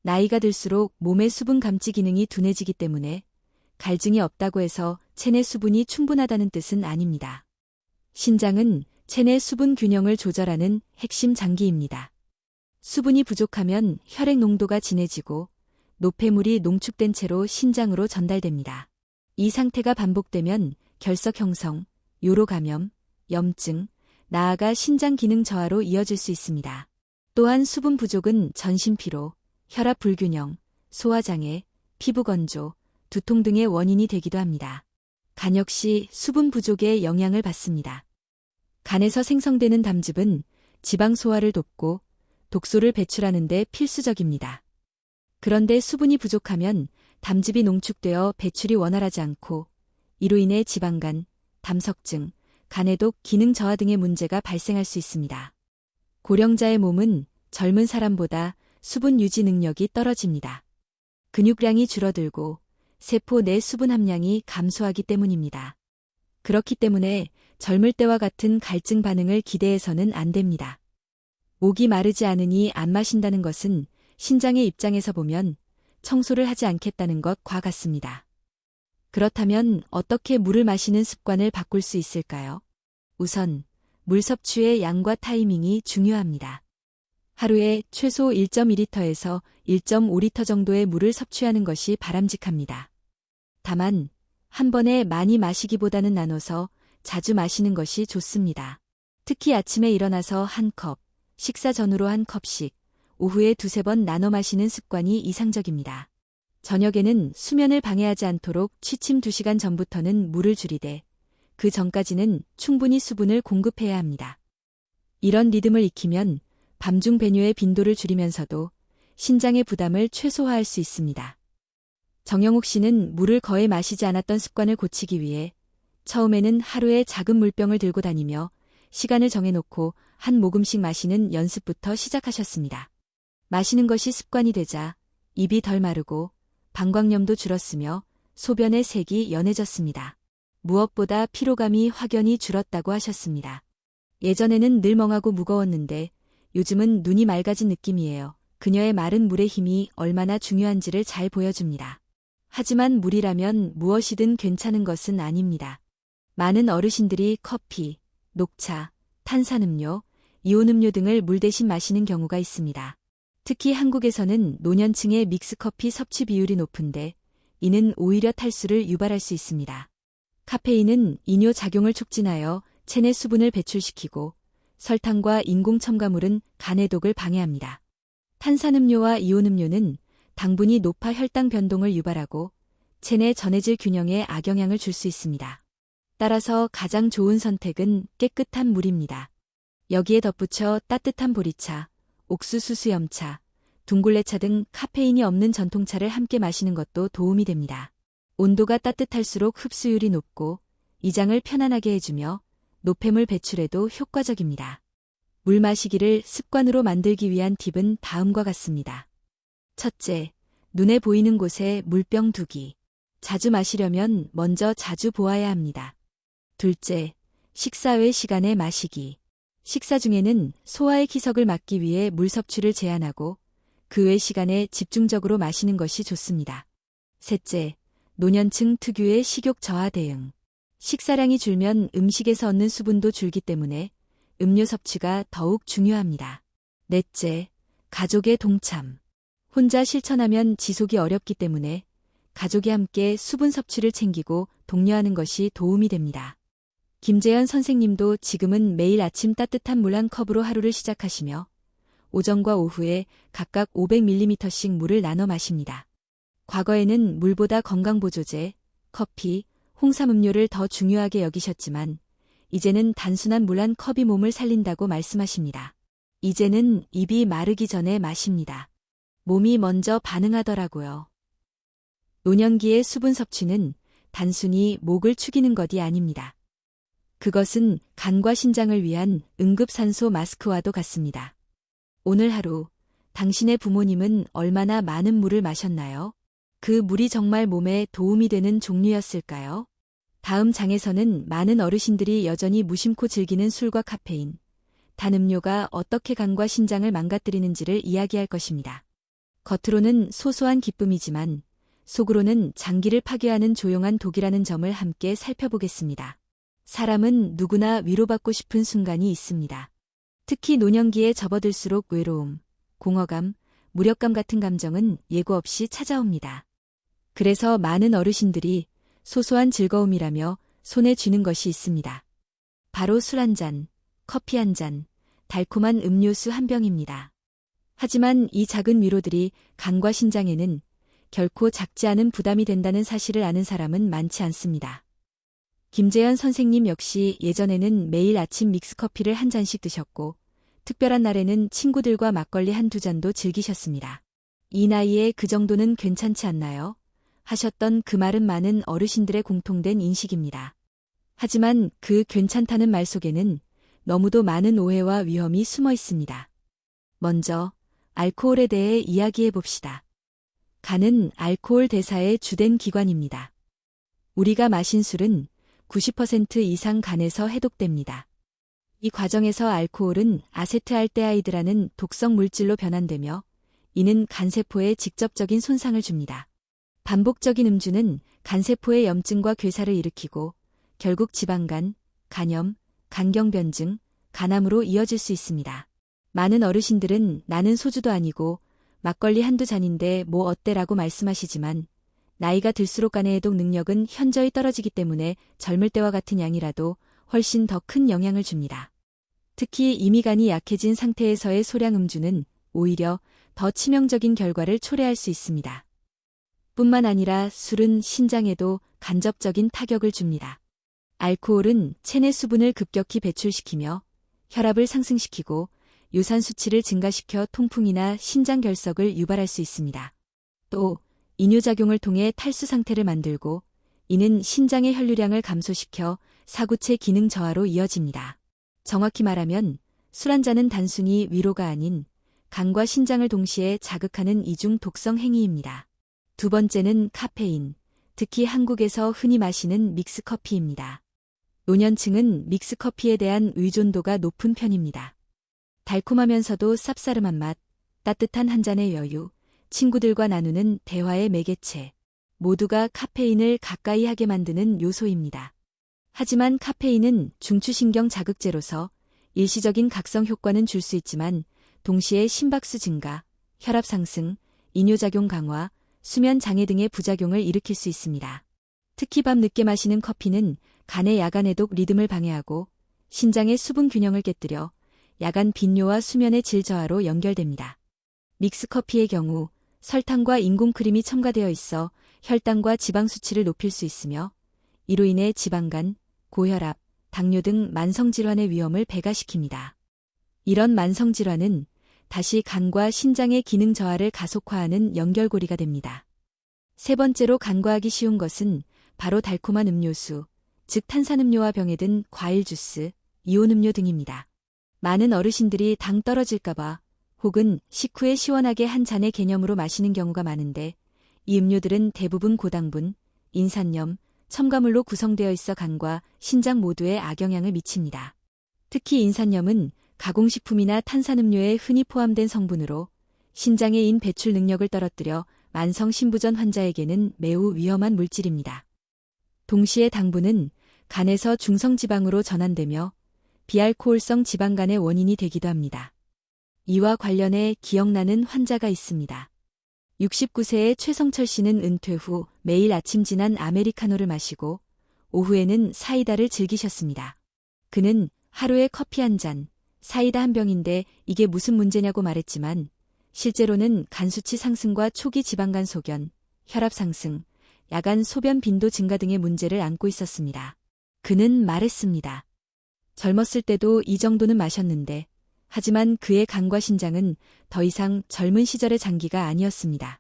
나이가 들수록 몸의 수분 감지 기능이 둔해지기 때문에 갈증이 없다고 해서 체내 수분이 충분하다는 뜻은 아닙니다. 신장은 체내 수분 균형을 조절하는 핵심 장기입니다. 수분이 부족하면 혈액 농도가 진해지고 노폐물이 농축된 채로 신장으로 전달됩니다. 이 상태가 반복되면 결석 형성, 요로 감염, 염증, 나아가 신장 기능 저하로 이어질 수 있습니다. 또한 수분 부족은 전신 피로, 혈압 불균형, 소화장애, 피부 건조, 두통 등의 원인이 되기도 합니다. 간 역시 수분 부족에 영향을 받습니다. 간에서 생성되는 담즙은 지방 소화를 돕고 독소를 배출하는 데 필수적입니다. 그런데 수분이 부족하면 담즙이 농축되어 배출이 원활하지 않고 이로 인해 지방간, 담석증, 간해독 기능 저하 등의 문제가 발생할 수 있습니다. 고령자의 몸은 젊은 사람보다 수분 유지 능력이 떨어집니다. 근육량이 줄어들고 세포 내 수분 함량이 감소하기 때문입니다. 그렇기 때문에 젊을 때와 같은 갈증 반응을 기대해서는 안 됩니다. 목이 마르지 않으니 안 마신다는 것은 신장의 입장에서 보면 청소를 하지 않겠다는 것과 같습니다. 그렇다면 어떻게 물을 마시는 습관을 바꿀 수 있을까요? 우선 물 섭취의 양과 타이밍이 중요합니다. 하루에 최소 1.2리터에서 1.5리터 정도의 물을 섭취하는 것이 바람직합니다. 다만 한 번에 많이 마시기보다는 나눠서 자주 마시는 것이 좋습니다. 특히 아침에 일어나서 한 컵, 식사 전후로 한 컵씩, 오후에 2~3번 나눠 마시는 습관이 이상적입니다. 저녁에는 수면을 방해하지 않도록 취침 2시간 전부터는 물을 줄이되 그 전까지는 충분히 수분을 공급해야 합니다. 이런 리듬을 익히면 밤중 배뇨의 빈도를 줄이면서도 신장의 부담을 최소화할 수 있습니다. 정영욱 씨는 물을 거의 마시지 않았던 습관을 고치기 위해 처음에는 하루에 작은 물병을 들고 다니며 시간을 정해놓고 한 모금씩 마시는 연습부터 시작하셨습니다. 마시는 것이 습관이 되자 입이 덜 마르고 방광염도 줄었으며 소변의 색이 연해졌습니다. 무엇보다 피로감이 확연히 줄었다고 하셨습니다. 예전에는 늘 멍하고 무거웠는데 요즘은 눈이 맑아진 느낌이에요. 그녀의 말은 물의 힘이 얼마나 중요한지를 잘 보여줍니다. 하지만 물이라면 무엇이든 괜찮은 것은 아닙니다. 많은 어르신들이 커피, 녹차, 탄산음료, 이온음료 등을 물 대신 마시는 경우가 있습니다. 특히 한국에서는 노년층의 믹스커피 섭취 비율이 높은데 이는 오히려 탈수를 유발할 수 있습니다. 카페인은 이뇨 작용을 촉진하여 체내 수분을 배출시키고 설탕과 인공 첨가물은 간해독을 방해합니다. 탄산음료와 이온음료는 당분이 높아 혈당 변동을 유발하고 체내 전해질 균형에 악영향을 줄 수 있습니다. 따라서 가장 좋은 선택은 깨끗한 물입니다. 여기에 덧붙여 따뜻한 보리차, 옥수수 수염차, 둥글레차 등 카페인이 없는 전통차를 함께 마시는 것도 도움이 됩니다. 온도가 따뜻할수록 흡수율이 높고 이장을 편안하게 해주며 노폐물 배출에도 효과적입니다. 물 마시기를 습관으로 만들기 위한 팁은 다음과 같습니다. 첫째, 눈에 보이는 곳에 물병 두기. 자주 마시려면 먼저 자주 보아야 합니다. 둘째, 식사 외 시간에 마시기. 식사 중에는 소화의 기석을 막기 위해 물 섭취를 제한하고 그 외 시간에 집중적으로 마시는 것이 좋습니다. 셋째, 노년층 특유의 식욕 저하 대응. 식사량이 줄면 음식에서 얻는 수분도 줄기 때문에 음료 섭취가 더욱 중요합니다. 넷째, 가족의 동참. 혼자 실천하면 지속이 어렵기 때문에 가족이 함께 수분 섭취를 챙기고 독려하는 것이 도움이 됩니다. 김재현 선생님도 지금은 매일 아침 따뜻한 물 한 컵으로 하루를 시작하시며 오전과 오후에 각각 500ml씩 물을 나눠 마십니다. 과거에는 물보다 건강보조제, 커피, 홍삼음료를 더 중요하게 여기셨지만 이제는 단순한 물 한 컵이 몸을 살린다고 말씀하십니다. 이제는 입이 마르기 전에 마십니다. 몸이 먼저 반응하더라고요. 노년기의 수분 섭취는 단순히 목을 축이는 것이 아닙니다. 그것은 간과 신장을 위한 응급산소 마스크와도 같습니다. 오늘 하루 당신의 부모님은 얼마나 많은 물을 마셨나요? 그 물이 정말 몸에 도움이 되는 종류였을까요? 다음 장에서는 많은 어르신들이 여전히 무심코 즐기는 술과 카페인, 단 음료가 어떻게 간과 신장을 망가뜨리는지를 이야기할 것입니다. 겉으로는 소소한 기쁨이지만 속으로는 장기를 파괴하는 조용한 독이라는 점을 함께 살펴보겠습니다. 사람은 누구나 위로받고 싶은 순간이 있습니다. 특히 노년기에 접어들수록 외로움, 공허감, 무력감 같은 감정은 예고 없이 찾아옵니다. 그래서 많은 어르신들이 소소한 즐거움이라며 손에 쥐는 것이 있습니다. 바로 술 한 잔, 커피 한 잔, 달콤한 음료수 한 병입니다. 하지만 이 작은 위로들이 간과 신장에는 결코 작지 않은 부담이 된다는 사실을 아는 사람은 많지 않습니다. 김재현 선생님 역시 예전에는 매일 아침 믹스커피를 한 잔씩 드셨고 특별한 날에는 친구들과 막걸리 한두 잔도 즐기셨습니다. 이 나이에 그 정도는 괜찮지 않나요? 하셨던 그 말은 많은 어르신들의 공통된 인식입니다. 하지만 그 괜찮다는 말 속에는 너무도 많은 오해와 위험이 숨어 있습니다. 먼저 알코올에 대해 이야기해 봅시다. 간은 알코올 대사의 주된 기관입니다. 우리가 마신 술은 90% 이상 간에서 해독됩니다. 이 과정에서 알코올은 아세트알데하이드라는 독성 물질로 변환되며 이는 간세포에 직접적인 손상을 줍니다. 반복적인 음주는 간세포의 염증과 괴사를 일으키고 결국 지방간, 간염, 간경변증, 간암으로 이어질 수 있습니다. 많은 어르신들은 나는 소주도 아니고 막걸리 한두 잔인데 뭐 어때라고 말씀하시지만 나이가 들수록 간의 해독 능력은 현저히 떨어지기 때문에 젊을 때와 같은 양이라도 훨씬 더 큰 영향을 줍니다. 특히 이미 간이 약해진 상태에서의 소량 음주는 오히려 더 치명적인 결과를 초래할 수 있습니다. 뿐만 아니라 술은 신장에도 간접적인 타격을 줍니다. 알코올은 체내 수분을 급격히 배출시키며 혈압을 상승시키고 유산 수치를 증가시켜 통풍이나 신장 결석을 유발할 수 있습니다. 또 이뇨작용을 통해 탈수 상태를 만들고 이는 신장의 혈류량을 감소시켜 사구체 기능 저하로 이어집니다. 정확히 말하면 술 한 잔은 단순히 위로가 아닌 간과 신장을 동시에 자극하는 이중 독성 행위입니다. 두 번째는 카페인, 특히 한국에서 흔히 마시는 믹스커피입니다. 노년층은 믹스커피에 대한 의존도가 높은 편입니다. 달콤하면서도 쌉싸름한 맛, 따뜻한 한 잔의 여유, 친구들과 나누는 대화의 매개체, 모두가 카페인을 가까이 하게 만드는 요소입니다. 하지만 카페인은 중추신경 자극제로서 일시적인 각성 효과는 줄 수 있지만 동시에 심박수 증가, 혈압 상승, 이뇨작용 강화, 수면 장애 등의 부작용을 일으킬 수 있습니다. 특히 밤 늦게 마시는 커피는 간의 야간 해독 리듬을 방해하고 신장의 수분 균형을 깨뜨려 야간 빈뇨와 수면의 질 저하로 연결됩니다. 믹스커피의 경우 설탕과 인공크림이 첨가되어 있어 혈당과 지방 수치를 높일 수 있으며 이로 인해 지방간, 고혈압, 당뇨 등 만성질환의 위험을 배가시킵니다. 이런 만성질환은 다시 간과 신장의 기능 저하를 가속화하는 연결고리가 됩니다. 세 번째로 간과하기 쉬운 것은 바로 달콤한 음료수, 즉 탄산음료와 병에 든 과일 주스, 이온 음료 등입니다. 많은 어르신들이 당 떨어질까봐 혹은 식후에 시원하게 한 잔의 개념으로 마시는 경우가 많은데 이 음료들은 대부분 고당분, 인산염, 첨가물로 구성되어 있어 간과 신장 모두에 악영향을 미칩니다. 특히 인산염은 가공식품이나 탄산음료에 흔히 포함된 성분으로 신장의 인 배출 능력을 떨어뜨려 만성 신부전 환자에게는 매우 위험한 물질입니다. 동시에 당분은 간에서 중성지방으로 전환되며 비알코올성 지방간의 원인이 되기도 합니다. 이와 관련해 기억나는 환자가 있습니다. 69세의 최성철 씨는 은퇴 후 매일 아침 진한 아메리카노를 마시고 오후에는 사이다를 즐기셨습니다. 그는 하루에 커피 한 잔, 사이다 한 병인데 이게 무슨 문제냐고 말했지만 실제로는 간 수치 상승과 초기 지방간 소견, 혈압 상승, 야간 소변 빈도 증가 등의 문제를 안고 있었습니다. 그는 말했습니다. 젊었을 때도 이 정도는 마셨는데 하지만 그의 간과 신장은 더 이상 젊은 시절의 장기가 아니었습니다.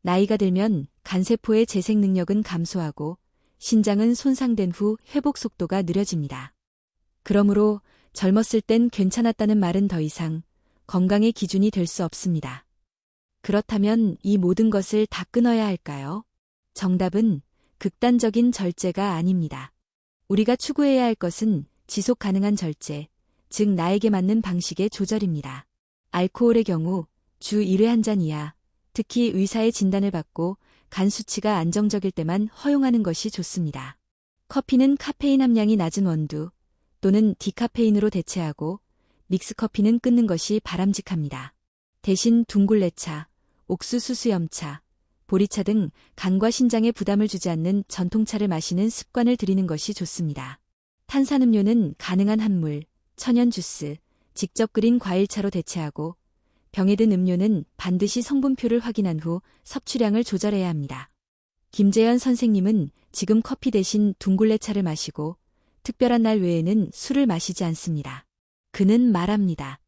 나이가 들면 간세포의 재생 능력은 감소하고 신장은 손상된 후 회복 속도가 느려집니다. 그러므로 젊었을 땐 괜찮았다는 말은 더 이상 건강의 기준이 될 수 없습니다. 그렇다면 이 모든 것을 다 끊어야 할까요? 정답은 극단적인 절제가 아닙니다. 우리가 추구해야 할 것은 지속 가능한 절제, 즉 나에게 맞는 방식의 조절입니다. 알코올의 경우 주 1회 한 잔 이하, 특히 의사의 진단을 받고 간 수치가 안정적일 때만 허용하는 것이 좋습니다. 커피는 카페인 함량이 낮은 원두 또는 디카페인으로 대체하고 믹스커피는 끊는 것이 바람직합니다. 대신 둥글레차, 옥수수 수염차, 보리차 등 간과 신장에 부담을 주지 않는 전통차를 마시는 습관을 들이는 것이 좋습니다. 탄산음료는 가능한 한물, 천연 주스, 직접 끓인 과일차로 대체하고 병에 든 음료는 반드시 성분표를 확인한 후 섭취량을 조절해야 합니다. 김재현 선생님은 지금 커피 대신 둥글레차를 마시고 특별한 날 외에는 술을 마시지 않습니다. 그는 말합니다.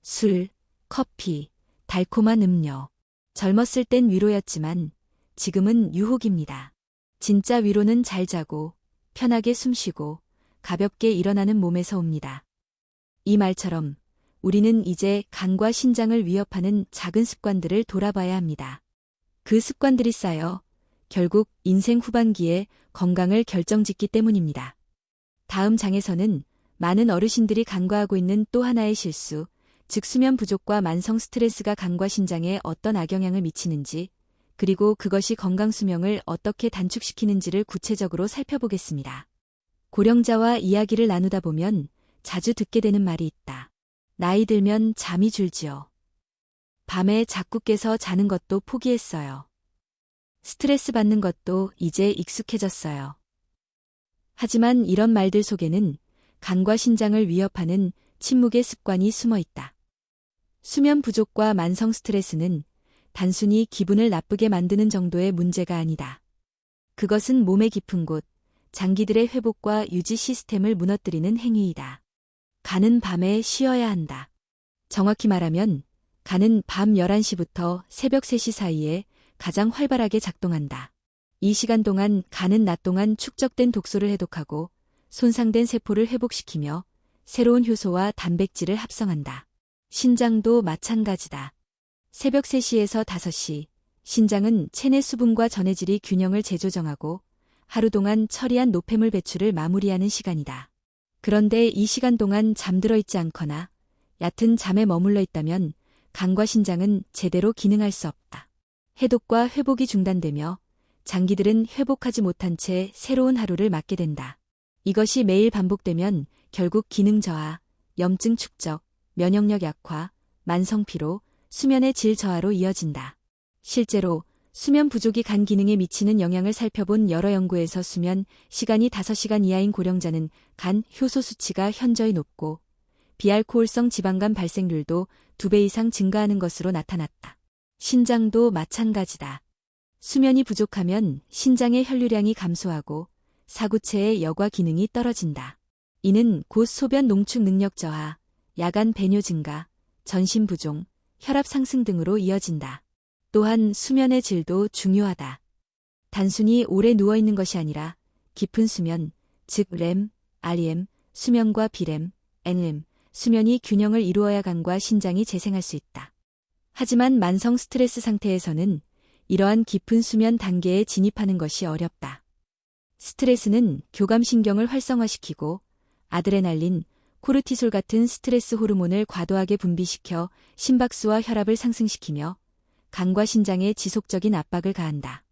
술, 커피, 달콤한 음료. 젊었을 땐 위로였지만 지금은 유혹입니다. 진짜 위로는 잘 자고 편하게 숨쉬고 가볍게 일어나는 몸에서 옵니다. 이 말처럼 우리는 이제 간과 신장을 위협하는 작은 습관들을 돌아봐야 합니다. 그 습관들이 쌓여 결국 인생 후반기에 건강을 결정짓기 때문입니다. 다음 장에서는 많은 어르신들이 간과하고 있는 또 하나의 실수, 즉 수면 부족과 만성 스트레스가 간과 신장에 어떤 악영향을 미치는지, 그리고 그것이 건강 수명을 어떻게 단축시키는지를 구체적으로 살펴보겠습니다. 고령자와 이야기를 나누다 보면 자주 듣게 되는 말이 있다. 나이 들면 잠이 줄지요. 밤에 자꾸 깨서 자는 것도 포기했어요. 스트레스 받는 것도 이제 익숙해졌어요. 하지만 이런 말들 속에는 간과 신장을 위협하는 침묵의 습관이 숨어 있다. 수면 부족과 만성 스트레스는 단순히 기분을 나쁘게 만드는 정도의 문제가 아니다. 그것은 몸의 깊은 곳, 장기들의 회복과 유지 시스템을 무너뜨리는 행위이다. 간은 밤에 쉬어야 한다. 정확히 말하면 간은 밤 11시부터 새벽 3시 사이에 가장 활발하게 작동한다. 이 시간 동안 간은 낮 동안 축적된 독소를 해독하고 손상된 세포를 회복시키며 새로운 효소와 단백질을 합성한다. 신장도 마찬가지다. 새벽 3시에서 5시, 신장은 체내 수분과 전해질이 균형을 재조정하고 하루 동안 처리한 노폐물 배출을 마무리하는 시간이다. 그런데 이 시간 동안 잠들어 있지 않거나 얕은 잠에 머물러 있다면 간과 신장은 제대로 기능할 수 없다. 해독과 회복이 중단되며 장기들은 회복하지 못한 채 새로운 하루를 맞게 된다. 이것이 매일 반복되면 결국 기능 저하, 염증 축적, 면역력 약화, 만성 피로, 수면의 질 저하로 이어진다. 실제로 수면 부족이 간 기능에 미치는 영향을 살펴본 여러 연구에서 수면 시간이 5시간 이하인 고령자는 간 효소 수치가 현저히 높고 비알코올성 지방간 발생률도 2배 이상 증가하는 것으로 나타났다. 신장도 마찬가지다. 수면이 부족하면 신장의 혈류량이 감소하고 사구체의 여과 기능이 떨어진다. 이는 곧 소변 농축 능력 저하, 야간 배뇨 증가, 전신 부종, 혈압 상승 등으로 이어진다. 또한 수면의 질도 중요하다. 단순히 오래 누워있는 것이 아니라 깊은 수면, 즉 REM, REM, 수면과 비렘, NREM, 수면이 균형을 이루어야 간과 신장이 재생할 수 있다. 하지만 만성 스트레스 상태에서는 이러한 깊은 수면 단계에 진입하는 것이 어렵다. 스트레스는 교감신경을 활성화시키고 아드레날린, 코르티솔 같은 스트레스 호르몬을 과도하게 분비시켜 심박수와 혈압을 상승시키며 간과 신장에 지속적인 압박을 가한다.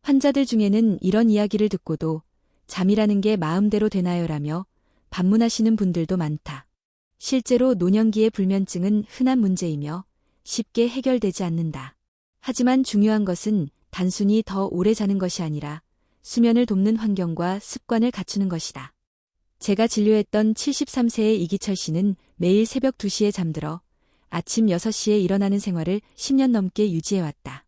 환자들 중에는 이런 이야기를 듣고도 잠이라는 게 마음대로 되나요라며 반문하시는 분들도 많다. 실제로 노년기의 불면증은 흔한 문제이며 쉽게 해결되지 않는다. 하지만 중요한 것은 단순히 더 오래 자는 것이 아니라 수면을 돕는 환경과 습관을 갖추는 것이다. 제가 진료했던 73세의 이기철 씨는 매일 새벽 2시에 잠들어 아침 6시에 일어나는 생활을 10년 넘게 유지해왔다.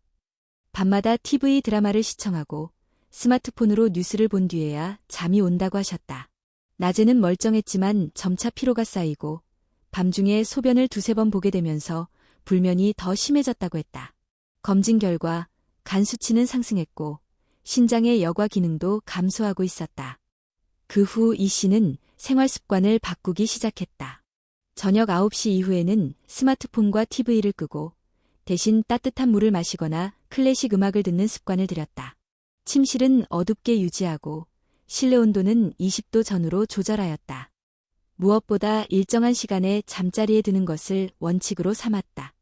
밤마다 TV 드라마를 시청하고 스마트폰으로 뉴스를 본 뒤에야 잠이 온다고 하셨다. 낮에는 멀쩡했지만 점차 피로가 쌓이고 밤중에 소변을 2~3번 보게 되면서 불면이 더 심해졌다고 했다. 검진 결과 간 수치는 상승했고 신장의 여과 기능도 감소하고 있었다. 그 후 이 씨는 생활 습관을 바꾸기 시작했다. 저녁 9시 이후에는 스마트폰과 TV를 끄고 대신 따뜻한 물을 마시거나 클래식 음악을 듣는 습관을 들였다. 침실은 어둡게 유지하고 실내 온도는 20도 전후로 조절하였다. 무엇보다 일정한 시간에 잠자리에 드는 것을 원칙으로 삼았다.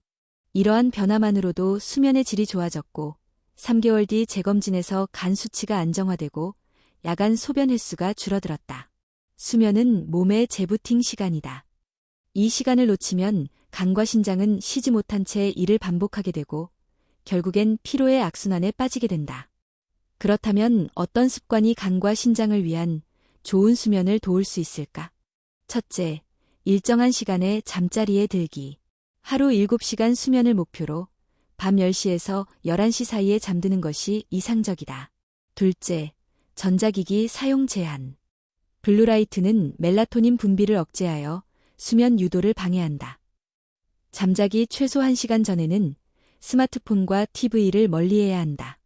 이러한 변화만으로도 수면의 질이 좋아졌고 3개월 뒤 재검진에서 간 수치가 안정화되고 야간 소변 횟수가 줄어들었다. 수면은 몸의 재부팅 시간이다. 이 시간을 놓치면 간과 신장은 쉬지 못한 채 일을 반복하게 되고 결국엔 피로의 악순환에 빠지게 된다. 그렇다면 어떤 습관이 간과 신장을 위한 좋은 수면을 도울 수 있을까? 첫째, 일정한 시간에 잠자리에 들기. 하루 7시간 수면을 목표로 밤 10시에서 11시 사이에 잠드는 것이 이상적이다. 둘째, 전자기기 사용 제한. 블루라이트는 멜라토닌 분비를 억제하여 수면 유도를 방해한다. 잠자기 최소 1시간 전에는 스마트폰과 TV를 멀리해야 한다.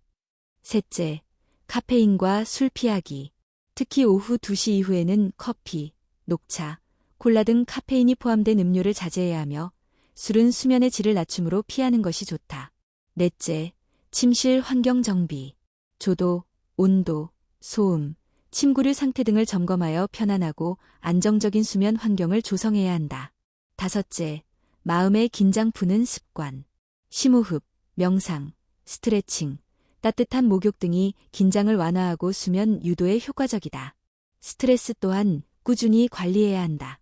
셋째, 카페인과 술 피하기. 특히 오후 2시 이후에는 커피, 녹차, 콜라 등 카페인이 포함된 음료를 자제해야 하며 술은 수면의 질을 낮춤으로 피하는 것이 좋다. 넷째, 침실 환경 정비. 조도, 온도, 소음, 침구류 상태 등을 점검하여 편안하고 안정적인 수면 환경을 조성해야 한다. 다섯째, 마음의 긴장 푸는 습관. 심호흡, 명상, 스트레칭, 따뜻한 목욕 등이 긴장을 완화하고 수면 유도에 효과적이다. 스트레스 또한 꾸준히 관리해야 한다.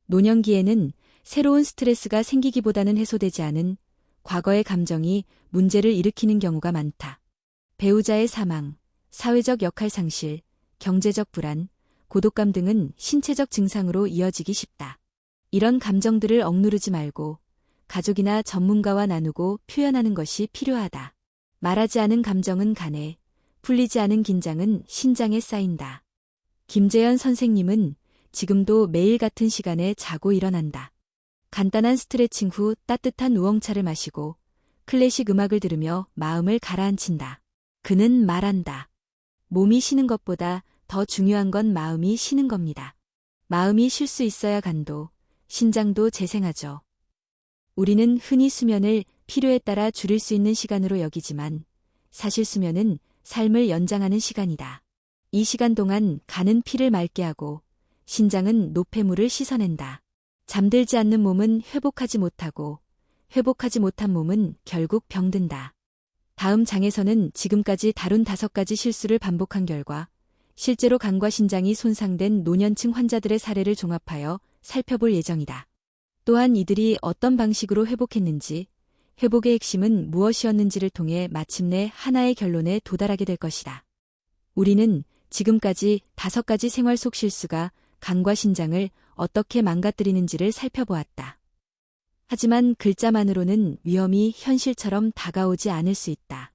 노년기에는 새로운 스트레스가 생기기보다는 해소되지 않은 과거의 감정이 문제를 일으키는 경우가 많다. 배우자의 사망, 사회적 역할 상실, 경제적 불안, 고독감 등은 신체적 증상으로 이어지기 쉽다. 이런 감정들을 억누르지 말고 가족이나 전문가와 나누고 표현하는 것이 필요하다. 말하지 않은 감정은 간에, 풀리지 않은 긴장은 신장에 쌓인다. 김재현 선생님은 지금도 매일 같은 시간에 자고 일어난다. 간단한 스트레칭 후 따뜻한 우엉차를 마시고 클래식 음악을 들으며 마음을 가라앉힌다. 그는 말한다. 몸이 쉬는 것보다 더 중요한 건 마음이 쉬는 겁니다. 마음이 쉴 수 있어야 간도, 신장도 재생하죠. 우리는 흔히 수면을 필요에 따라 줄일 수 있는 시간으로 여기지만 사실 수면은 삶을 연장하는 시간이다. 이 시간 동안 간은 피를 맑게 하고 신장은 노폐물을 씻어낸다. 잠들지 않는 몸은 회복하지 못하고 회복하지 못한 몸은 결국 병든다. 다음 장에서는 지금까지 다룬 5가지 실수를 반복한 결과 실제로 간과 신장이 손상된 노년층 환자들의 사례를 종합하여 살펴볼 예정이다. 또한 이들이 어떤 방식으로 회복했는지, 회복의 핵심은 무엇이었는지를 통해 마침내 하나의 결론에 도달하게 될 것이다. 우리는 지금까지 5가지 생활 속 실수가 간과 신장을 어떻게 망가뜨리는지를 살펴보았다. 하지만 글자만으로는 위험이 현실처럼 다가오지 않을 수 있다.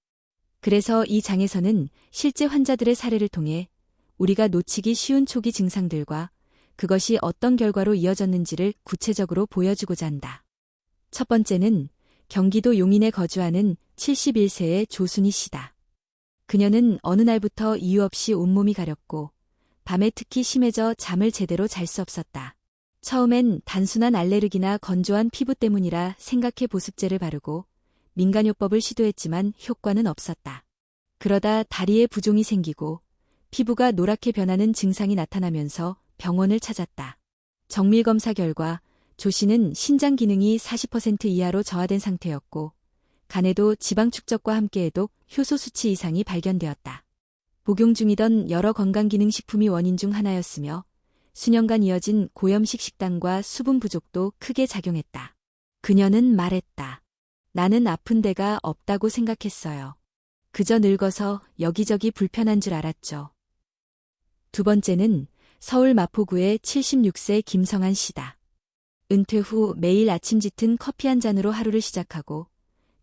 그래서 이 장에서는 실제 환자들의 사례를 통해 우리가 놓치기 쉬운 초기 증상들과 그것이 어떤 결과로 이어졌는지를 구체적으로 보여주고자 한다. 첫 번째는 경기도 용인에 거주하는 71세의 조순희 씨다. 그녀는 어느 날부터 이유 없이 온몸이 가렵고 밤에 특히 심해져 잠을 제대로 잘 수 없었다. 처음엔 단순한 알레르기나 건조한 피부 때문이라 생각해 보습제를 바르고 민간요법을 시도했지만 효과는 없었다. 그러다 다리에 부종이 생기고 피부가 노랗게 변하는 증상이 나타나면서 병원을 찾았다. 정밀검사 결과 조 씨는 신장 기능이 40% 이하로 저하된 상태였고 간에도 지방 축적과 함께해도 효소 수치 이상이 발견되었다. 복용 중이던 여러 건강기능식품이 원인 중 하나였으며 수년간 이어진 고염식 식단과 수분 부족도 크게 작용했다. 그녀는 말했다. 나는 아픈 데가 없다고 생각했어요. 그저 늙어서 여기저기 불편한 줄 알았죠. 두 번째는 서울 마포구의 76세 김성한 씨다. 은퇴 후 매일 아침 짙은 커피 한 잔으로 하루를 시작하고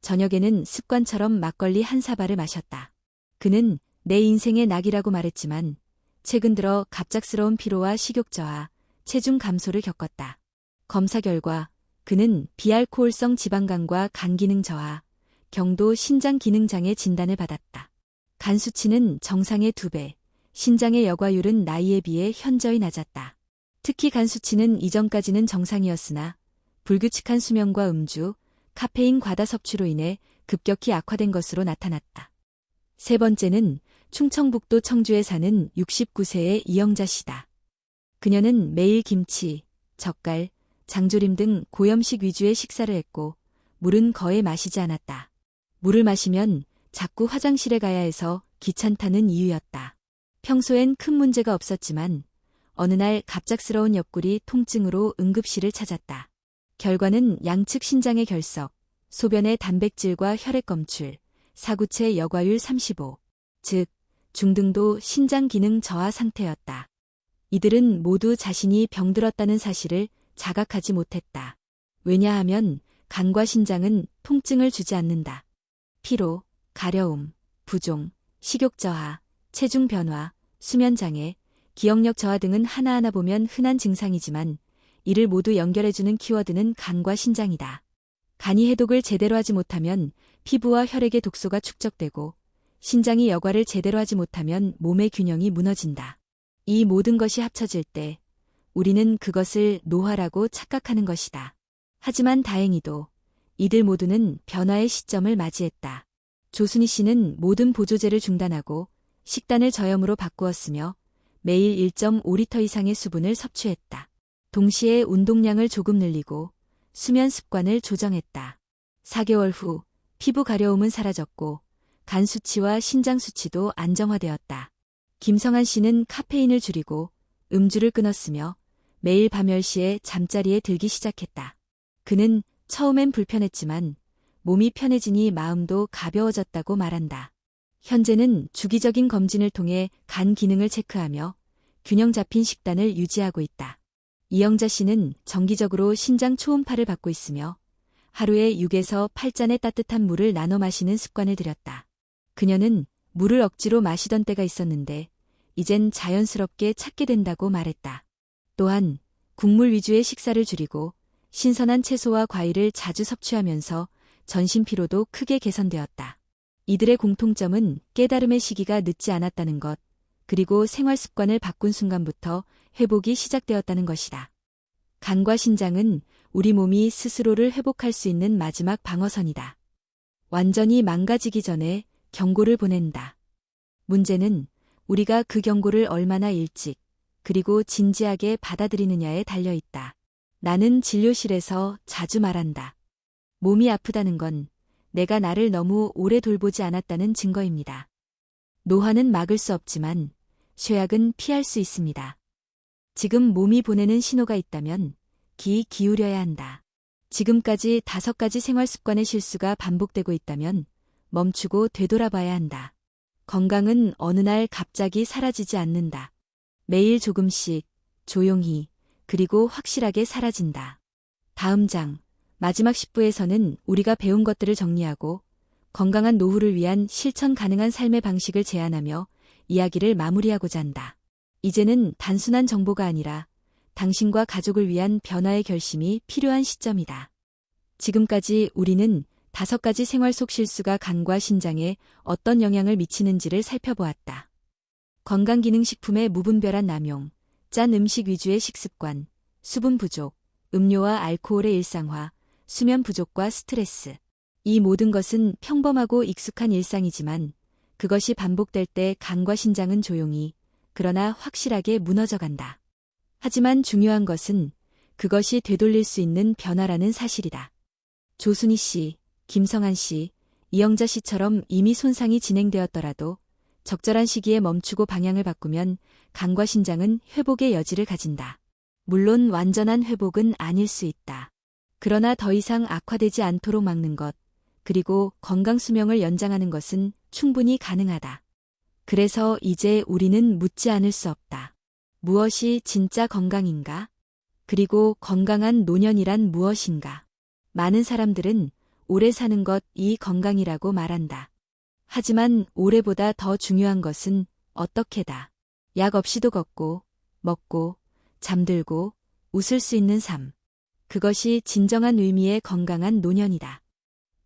저녁에는 습관처럼 막걸리 한 사발을 마셨다. 그는 내 인생의 낙이라고 말했지만 최근 들어 갑작스러운 피로와 식욕 저하, 체중 감소를 겪었다. 검사 결과 그는 비알코올성 지방간과 간 기능 저하, 경도 신장 기능 장애 진단을 받았다. 간 수치는 정상의 2배, 신장의 여과율은 나이에 비해 현저히 낮았다. 특히 간 수치는 이전까지는 정상이었으나 불규칙한 수면과 음주, 카페인 과다 섭취로 인해 급격히 악화된 것으로 나타났다. 세 번째는 충청북도 청주에 사는 69세의 이영자 씨다. 그녀는 매일 김치, 젓갈, 장조림 등 고염식 위주의 식사를 했고 물은 거의 마시지 않았다. 물을 마시면 자꾸 화장실에 가야 해서 귀찮다는 이유였다. 평소엔 큰 문제가 없었지만 어느 날 갑작스러운 옆구리 통증으로 응급실을 찾았다. 결과는 양측 신장의 결석, 소변의 단백질과 혈액 검출, 사구체 여과율 35, 즉 중등도 신장 기능 저하 상태였다. 이들은 모두 자신이 병들었다는 사실을 자각하지 못했다. 왜냐하면 간과 신장은 통증을 주지 않는다. 피로, 가려움, 부종, 식욕 저하, 체중 변화, 수면 장애, 기억력 저하 등은 하나하나 보면 흔한 증상이지만 이를 모두 연결해주는 키워드는 간과 신장이다. 간이 해독을 제대로 하지 못하면 피부와 혈액의 독소가 축적되고 신장이 여과를 제대로 하지 못하면 몸의 균형이 무너진다. 이 모든 것이 합쳐질 때 우리는 그것을 노화라고 착각하는 것이다. 하지만 다행히도 이들 모두는 변화의 시점을 맞이했다. 조순희 씨는 모든 보조제를 중단하고 식단을 저염으로 바꾸었으며 매일 1.5리터 이상의 수분을 섭취했다. 동시에 운동량을 조금 늘리고 수면 습관을 조정했다. 4개월 후 피부 가려움은 사라졌고 간 수치와 신장 수치도 안정화되었다. 김성한 씨는 카페인을 줄이고 음주를 끊었으며 매일 밤 10시에 잠자리에 들기 시작했다. 그는 처음엔 불편했지만 몸이 편해지니 마음도 가벼워졌다고 말한다. 현재는 주기적인 검진을 통해 간 기능을 체크하며 균형 잡힌 식단을 유지하고 있다. 이영자 씨는 정기적으로 신장 초음파를 받고 있으며 하루에 6에서 8잔의 따뜻한 물을 나눠 마시는 습관을 들였다. 그녀는 물을 억지로 마시던 때가 있었는데 이젠 자연스럽게 찾게 된다고 말했다. 또한 국물 위주의 식사를 줄이고 신선한 채소와 과일을 자주 섭취하면서 전신 피로도 크게 개선되었다. 이들의 공통점은 깨달음의 시기가 늦지 않았다는 것, 그리고 생활 습관을 바꾼 순간부터 회복이 시작되었다는 것이다. 간과 신장은 우리 몸이 스스로를 회복할 수 있는 마지막 방어선이다. 완전히 망가지기 전에 경고를 보낸다. 문제는 우리가 그 경고를 얼마나 일찍, 그리고 진지하게 받아들이느냐에 달려있다. 나는 진료실에서 자주 말한다. 몸이 아프다는 건 내가 나를 너무 오래 돌보지 않았다는 증거입니다. 노화는 막을 수 없지만 쇠약은 피할 수 있습니다. 지금 몸이 보내는 신호가 있다면 귀 기울여야 한다. 지금까지 5가지 생활 습관의 실수가 반복되고 있다면 멈추고 되돌아봐야 한다. 건강은 어느 날 갑자기 사라지지 않는다. 매일 조금씩, 조용히, 그리고 확실하게 사라진다. 다음 장, 마지막 10부에서는 우리가 배운 것들을 정리하고 건강한 노후를 위한 실천 가능한 삶의 방식을 제안하며 이야기를 마무리하고자 한다. 이제는 단순한 정보가 아니라 당신과 가족을 위한 변화의 결심이 필요한 시점이다. 지금까지 우리는 5가지 생활 속 실수가 간과 신장에 어떤 영향을 미치는지를 살펴보았다. 건강기능식품의 무분별한 남용, 짠 음식 위주의 식습관, 수분 부족, 음료와 알코올의 일상화, 수면 부족과 스트레스. 이 모든 것은 평범하고 익숙한 일상이지만 그것이 반복될 때 간과 신장은 조용히, 그러나 확실하게 무너져간다. 하지만 중요한 것은 그것이 되돌릴 수 있는 변화라는 사실이다. 조순희 씨, 김성한 씨, 이영자 씨처럼 이미 손상이 진행되었더라도 적절한 시기에 멈추고 방향을 바꾸면 간과 신장은 회복의 여지를 가진다. 물론 완전한 회복은 아닐 수 있다. 그러나 더 이상 악화되지 않도록 막는 것, 그리고 건강 수명을 연장하는 것은 충분히 가능하다. 그래서 이제 우리는 묻지 않을 수 없다. 무엇이 진짜 건강인가? 그리고 건강한 노년이란 무엇인가? 많은 사람들은 오래 사는 것이 건강이라고 말한다. 하지만 오래보다 더 중요한 것은 어떻게다. 약 없이도 걷고, 먹고, 잠들고, 웃을 수 있는 삶. 그것이 진정한 의미의 건강한 노년이다.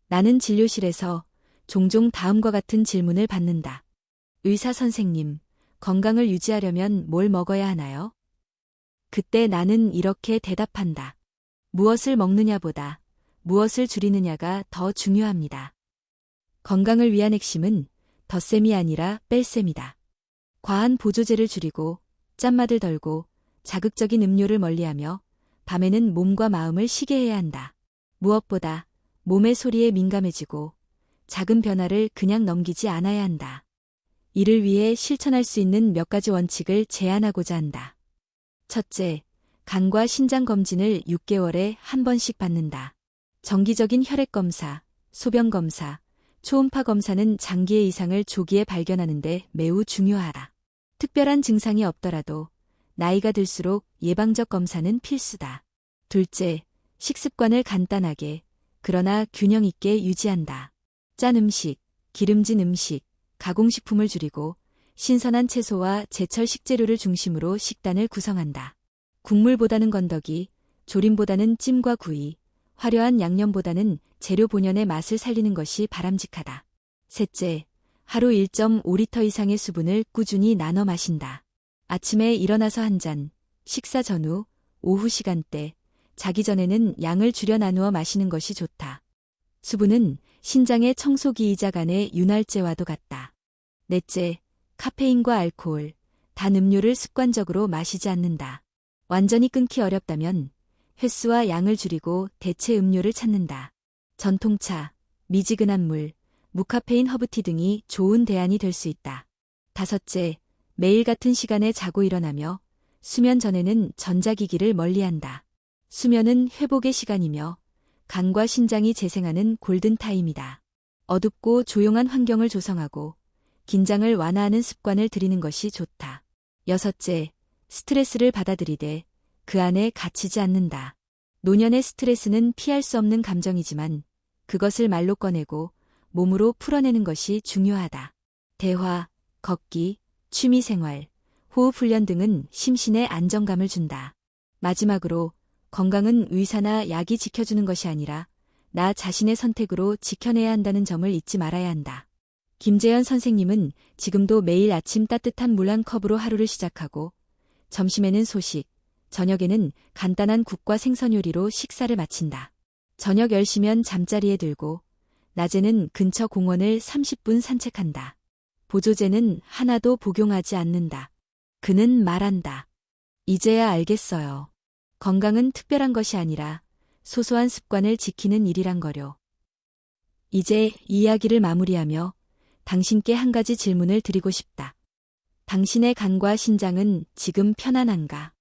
나는 진료실에서 종종 다음과 같은 질문을 받는다. 의사 선생님, 건강을 유지하려면 뭘 먹어야 하나요? 그때 나는 이렇게 대답한다. 무엇을 먹느냐보다 무엇을 줄이느냐가 더 중요합니다. 건강을 위한 핵심은 덧셈이 아니라 뺄셈이다. 과한 보조제를 줄이고 짠맛을 덜고 자극적인 음료를 멀리하며 밤에는 몸과 마음을 쉬게 해야 한다. 무엇보다 몸의 소리에 민감해지고 작은 변화를 그냥 넘기지 않아야 한다. 이를 위해 실천할 수 있는 몇 가지 원칙을 제안하고자 한다. 첫째, 간과 신장 검진을 6개월에 한 번씩 받는다. 정기적인 혈액검사, 소변검사, 초음파 검사는 장기의 이상을 조기에 발견하는 데 매우 중요하다. 특별한 증상이 없더라도 나이가 들수록 예방적 검사는 필수다. 둘째, 식습관을 간단하게, 그러나 균형 있게 유지한다. 짠 음식, 기름진 음식, 가공식품을 줄이고 신선한 채소와 제철 식재료를 중심으로 식단을 구성한다. 국물보다는 건더기, 조림보다는 찜과 구이, 화려한 양념보다는 재료 본연의 맛을 살리는 것이 바람직하다. 셋째, 하루 1.5리터 이상의 수분을 꾸준히 나눠 마신다. 아침에 일어나서 한 잔, 식사 전후, 오후 시간대, 자기 전에는 양을 줄여 나누어 마시는 것이 좋다. 수분은 신장의 청소기이자 간의 윤활제와도 같다. 넷째, 카페인과 알코올, 단 음료를 습관적으로 마시지 않는다. 완전히 끊기 어렵다면 횟수와 양을 줄이고 대체 음료를 찾는다. 전통차, 미지근한 물, 무카페인 허브티 등이 좋은 대안이 될 수 있다. 다섯째, 매일 같은 시간에 자고 일어나며 수면 전에는 전자기기를 멀리한다. 수면은 회복의 시간이며 간과 신장이 재생하는 골든타임이다. 어둡고 조용한 환경을 조성하고 긴장을 완화하는 습관을 들이는 것이 좋다. 여섯째, 스트레스를 받아들이되 그 안에 갇히지 않는다. 노년의 스트레스는 피할 수 없는 감정이지만 그것을 말로 꺼내고 몸으로 풀어내는 것이 중요하다. 대화, 걷기, 취미생활, 호흡훈련 등은 심신에 안정감을 준다. 마지막으로 건강은 의사나 약이 지켜주는 것이 아니라 나 자신의 선택으로 지켜내야 한다는 점을 잊지 말아야 한다. 김재현 선생님은 지금도 매일 아침 따뜻한 물 한 컵으로 하루를 시작하고 점심에는 소식, 저녁에는 간단한 국과 생선 요리로 식사를 마친다. 저녁 10시면 잠자리에 들고 낮에는 근처 공원을 30분 산책한다. 보조제는 하나도 복용하지 않는다. 그는 말한다. 이제야 알겠어요. 건강은 특별한 것이 아니라 소소한 습관을 지키는 일이란 거요. 이제 이야기를 마무리하며 당신께 한 가지 질문을 드리고 싶다. 당신의 간과 신장은 지금 편안한가?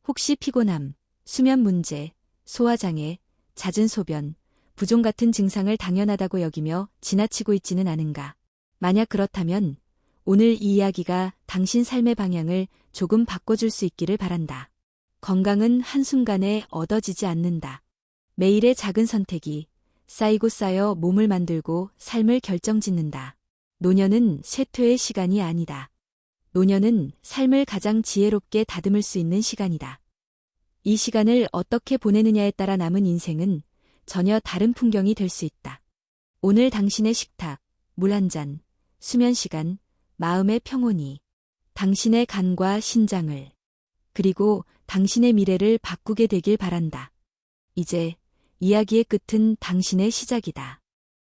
혹시 피곤함, 수면 문제, 소화장애, 잦은 소변, 부종 같은 증상을 당연하다고 여기며 지나치고 있지는 않은가? 만약 그렇다면 오늘 이 이야기가 당신 삶의 방향을 조금 바꿔줄 수 있기를 바란다. 건강은 한순간에 얻어지지 않는다. 매일의 작은 선택이 쌓이고 쌓여 몸을 만들고 삶을 결정짓는다. 노년은 쇠퇴의 시간이 아니다. 노년은 삶을 가장 지혜롭게 다듬을 수 있는 시간이다. 이 시간을 어떻게 보내느냐에 따라 남은 인생은 전혀 다른 풍경이 될 수 있다. 오늘 당신의 식탁, 물 한 잔, 수면 시간, 마음의 평온이 당신의 간과 신장을, 그리고 당신의 미래를 바꾸게 되길 바란다. 이제 이야기의 끝은 당신의 시작이다.